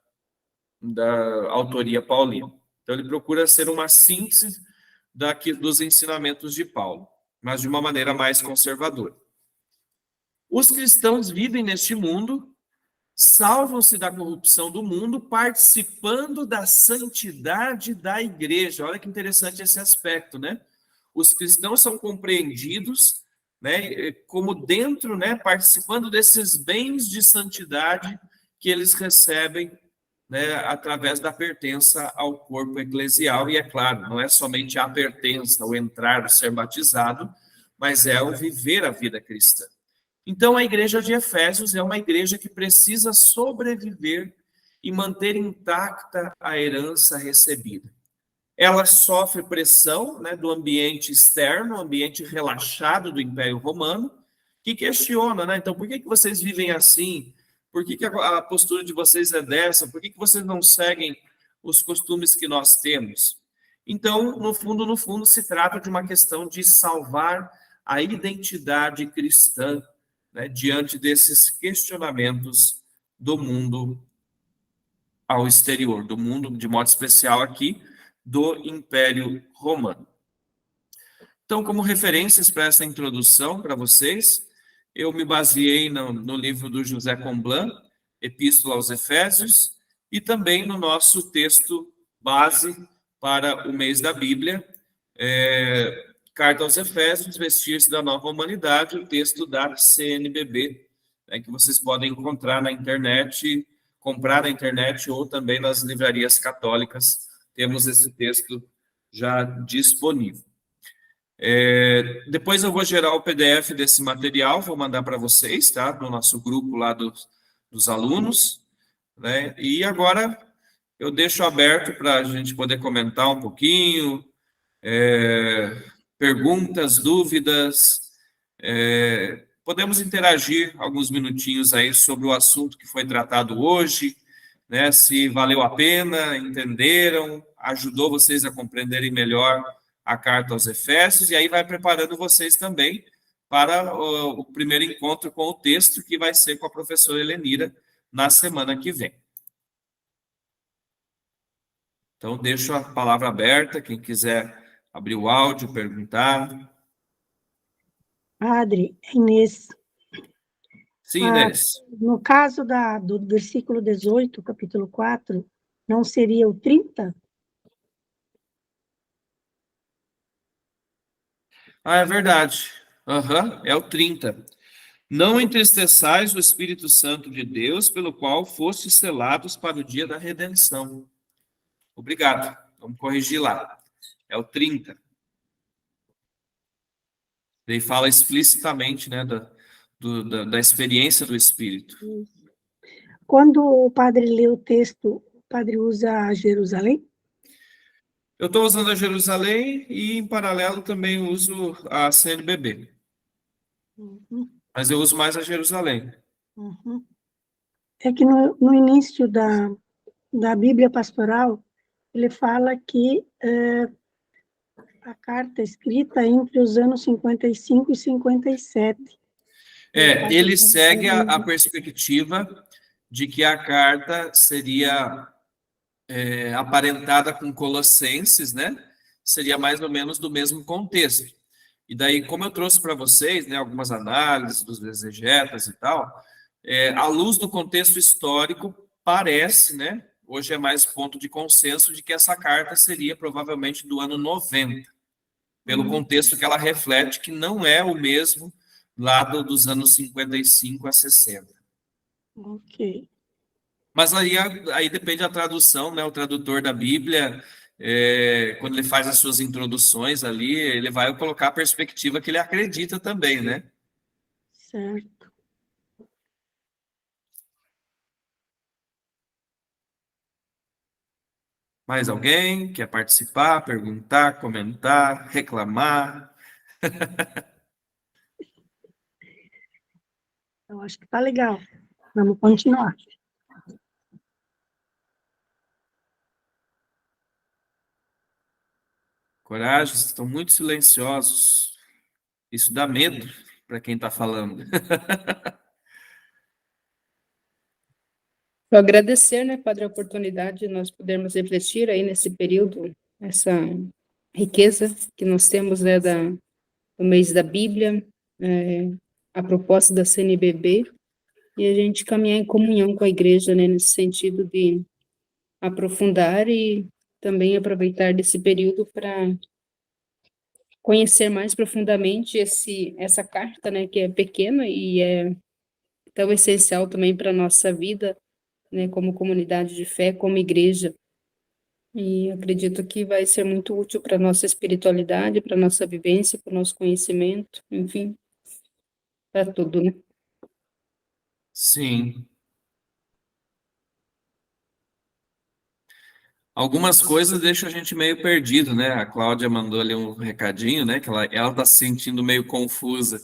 autoria paulina. Então, ele procura ser uma síntese dos ensinamentos de Paulo, mas de uma maneira mais conservadora. Os cristãos vivem neste mundo, salvam-se da corrupção do mundo, participando da santidade da igreja. Olha que interessante esse aspecto, né? Os cristãos são compreendidos, né, como dentro, né, participando desses bens de santidade que eles recebem, né, através da pertença ao corpo eclesial. E é claro, não é somente a pertença, o entrar, o ser batizado, mas é o viver a vida cristã. Então, a igreja de Efésios é uma igreja que precisa sobreviver e manter intacta a herança recebida. Ela sofre pressão, né, do ambiente externo, ambiente relaxado do Império Romano, que questiona, né? Então, por que vocês vivem assim? Por que a postura de vocês é dessa? Por que vocês não seguem os costumes que nós temos? Então, no fundo, se trata de uma questão de salvar a identidade cristã, né, diante desses questionamentos do mundo ao exterior, do mundo, de modo especial aqui, do Império Romano. Então, como referências para essa introdução para vocês, eu me baseei no livro do José Comblan, Epístola aos Efésios, e também no nosso texto base para o mês da Bíblia, Carta aos Efésios, Vestir-se da Nova Humanidade, o texto da CNBB, né, que vocês podem encontrar na internet, comprar na internet ou também nas livrarias católicas temos esse texto já disponível. Depois eu vou gerar o PDF desse material, vou mandar para vocês, tá? No nosso grupo lá dos alunos, né? E agora eu deixo aberto para a gente poder comentar um pouquinho, perguntas, dúvidas, podemos interagir alguns minutinhos aí sobre o assunto que foi tratado hoje, né? Se valeu a pena, entenderam, ajudou vocês a compreenderem melhor a carta aos Efésios, e aí vai preparando vocês também para o primeiro encontro com o texto, que vai ser com a professora Helenira na semana que vem. Então, deixo a palavra aberta, quem quiser abrir o áudio, perguntar. Padre, Inês, Sim, Inês. no caso do versículo 18, capítulo 4, não seria o 30? É verdade. É o 30. Não entristeçais o Espírito Santo de Deus, pelo qual fostes selados para o dia da redenção. Obrigado. Vamos corrigir lá. É o 30. Ele fala explicitamente, né, da experiência do Espírito. Quando o padre lê o texto, o padre usa Jerusalém? Eu estou usando a Jerusalém e, em paralelo, também uso a CNBB. Mas eu uso mais a Jerusalém. É que no início da Bíblia Pastoral, ele fala que a carta é escrita entre os anos 55 e 57. Ele segue a perspectiva de que a carta seria aparentada com Colossenses, né? Seria mais ou menos do mesmo contexto. E daí, como eu trouxe para vocês, né, algumas análises dos exegetas e tal, à luz do contexto histórico, parece, né? Hoje é mais ponto de consenso de que essa carta seria provavelmente do ano 90, pelo contexto que ela reflete, que não é o mesmo lá dos anos 55 a 60. Ok. Mas aí depende da tradução, né? O tradutor da Bíblia, quando ele faz as suas introduções ali, ele vai colocar a perspectiva que ele acredita também, né? Certo. Mais alguém quer participar, perguntar, comentar, reclamar? Eu acho que tá legal. Vamos continuar. Coragem, estão muito silenciosos. Isso dá medo para quem está falando. Só agradecer, né, Padre, a oportunidade de nós podermos refletir aí nesse período, essa riqueza que nós temos, né, do mês da Bíblia, a proposta da CNBB, e a gente caminhar em comunhão com a igreja, né, nesse sentido de aprofundar e também aproveitar desse período para conhecer mais profundamente essa carta, né, que é pequena e é tão essencial também para a nossa vida, né, como comunidade de fé, como igreja. E acredito que vai ser muito útil para a nossa espiritualidade, para a nossa vivência, para o nosso conhecimento, enfim, para tudo, né? Sim. Algumas coisas deixam a gente meio perdido, né? A Cláudia mandou ali um recadinho, né? Que ela está se sentindo meio confusa.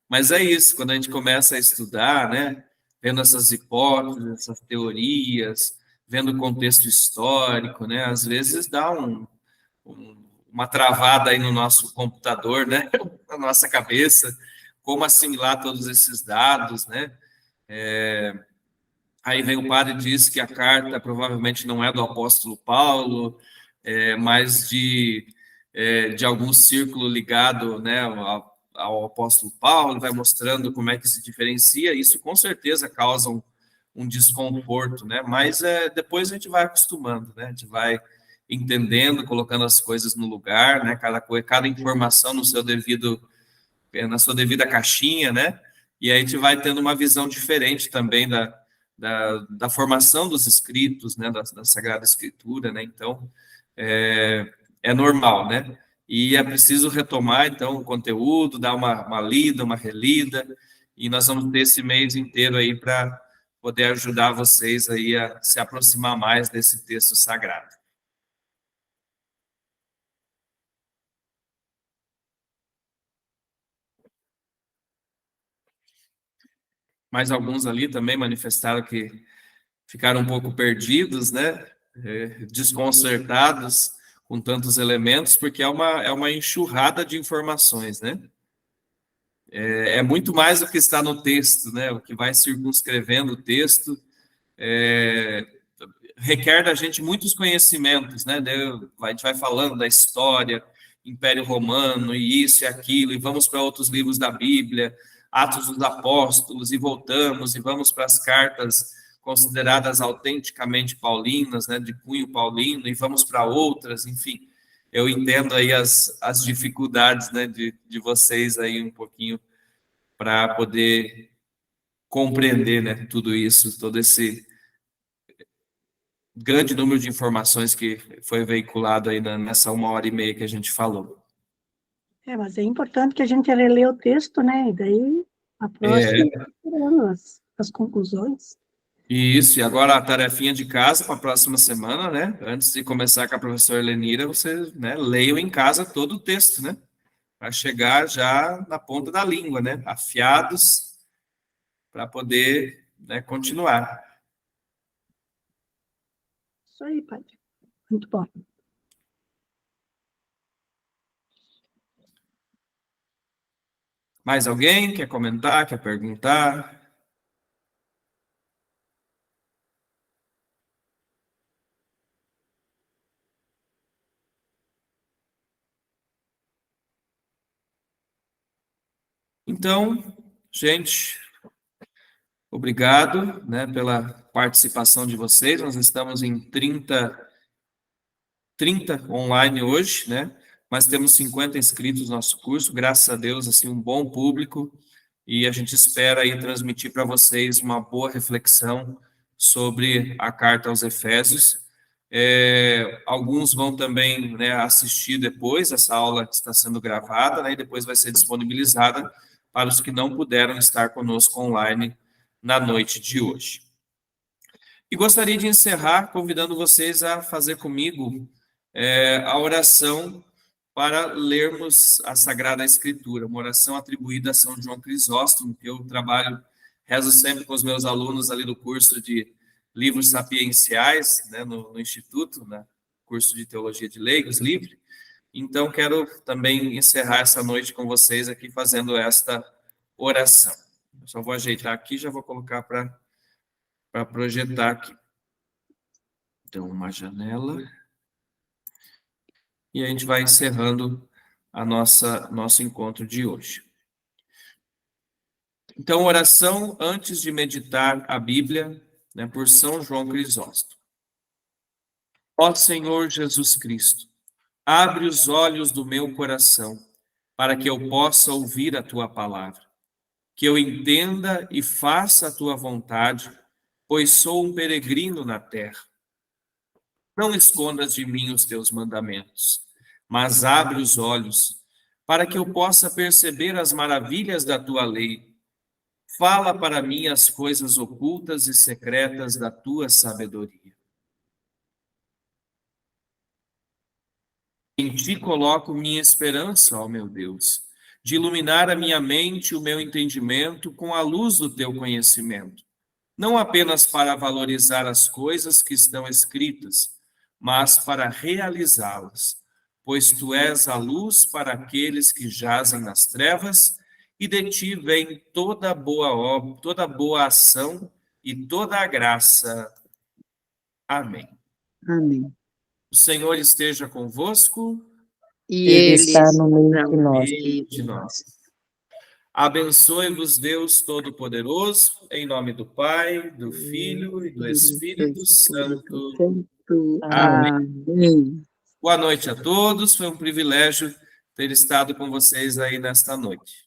Mas é isso, quando a gente começa a estudar, né? Vendo essas hipóteses, essas teorias, vendo o contexto histórico, né? Às vezes dá uma travada aí no nosso computador, né? Na nossa cabeça, como assimilar todos esses dados, né? Aí vem o padre e diz que a carta provavelmente não é do apóstolo Paulo, mas de algum círculo ligado, né, ao apóstolo Paulo, vai mostrando como é que se diferencia. Isso com certeza causa um desconforto, né? Mas depois a gente vai acostumando, né? A gente vai entendendo, colocando as coisas no lugar, né? Cada informação no seu na sua devida caixinha, né? E aí a gente vai tendo uma visão diferente também da formação dos escritos, né, da Sagrada Escritura, né? Então, é normal, né? E é preciso retomar, então, o conteúdo, dar uma lida, uma relida, e nós vamos ter esse mês inteiro aí para poder ajudar vocês aí a se aproximar mais desse texto sagrado. Mais alguns ali também manifestaram que ficaram um pouco perdidos, né? Desconcertados com tantos elementos, porque é uma enxurrada de informações, né? É muito mais do que está no texto, né? O que vai circunscrevendo o texto requer da gente muitos conhecimentos, né? A gente vai falando da história, Império Romano, e isso e aquilo, e vamos para outros livros da Bíblia, Atos dos Apóstolos, e voltamos, e vamos para as cartas consideradas autenticamente paulinas, né? De cunho paulino, e vamos para outras, enfim. Eu entendo aí as dificuldades, né? De vocês aí um pouquinho para poder compreender, né? Tudo isso, todo esse grande número de informações que foi veiculado aí nessa 1h30 que a gente falou. Mas é importante que a gente relê o texto, né? E daí, a próxima, as conclusões. Isso, e agora a tarefinha de casa para a próxima semana, né? Antes de começar com a professora Lenira, vocês, né, leiam em casa todo o texto, né? Para chegar já na ponta da língua, né? Afiados, para poder, né, continuar. Isso aí, padre. Muito bom. Mais alguém quer comentar, quer perguntar? Então, gente, obrigado, né, pela participação de vocês. Nós estamos em 30 online hoje, né? Mas temos 50 inscritos no nosso curso, graças a Deus, assim, um bom público, e a gente espera aí transmitir para vocês uma boa reflexão sobre a carta aos Efésios. Alguns vão também, né, assistir depois, essa aula está sendo gravada, né, e depois vai ser disponibilizada para os que não puderam estar conosco online na noite de hoje. E gostaria de encerrar convidando vocês a fazer comigo a oração para lermos a Sagrada Escritura, uma oração atribuída a São João Crisóstomo, que eu rezo sempre com os meus alunos ali do curso de livros sapienciais, né, no Instituto, né, curso de Teologia de Leigos, livre. Então, quero também encerrar essa noite com vocês aqui fazendo esta oração. Eu só vou ajeitar aqui, já vou colocar para projetar aqui. Então, uma janela. E a gente vai encerrando nosso encontro de hoje. Então, oração antes de meditar a Bíblia, né, por São João Crisóstomo. Ó Senhor Jesus Cristo, abre os olhos do meu coração, para que eu possa ouvir a tua palavra, que eu entenda e faça a tua vontade, pois sou um peregrino na terra. Não escondas de mim os teus mandamentos, mas abre os olhos, para que eu possa perceber as maravilhas da tua lei. Fala para mim as coisas ocultas e secretas da tua sabedoria. Em ti coloco minha esperança, ó meu Deus, de iluminar a minha mente e o meu entendimento com a luz do teu conhecimento, não apenas para valorizar as coisas que estão escritas, mas para realizá-las, pois tu és a luz para aqueles que jazem nas trevas, e de ti vem toda boa obra, toda boa ação e toda a graça. Amém. Amém. O Senhor esteja convosco. E ele está no meio de no nós. meio de nós. Abençoe-vos Deus Todo-Poderoso, em nome do Pai, do Filho e do Espírito Santo. Amém. Boa noite a todos, foi um privilégio ter estado com vocês aí nesta noite.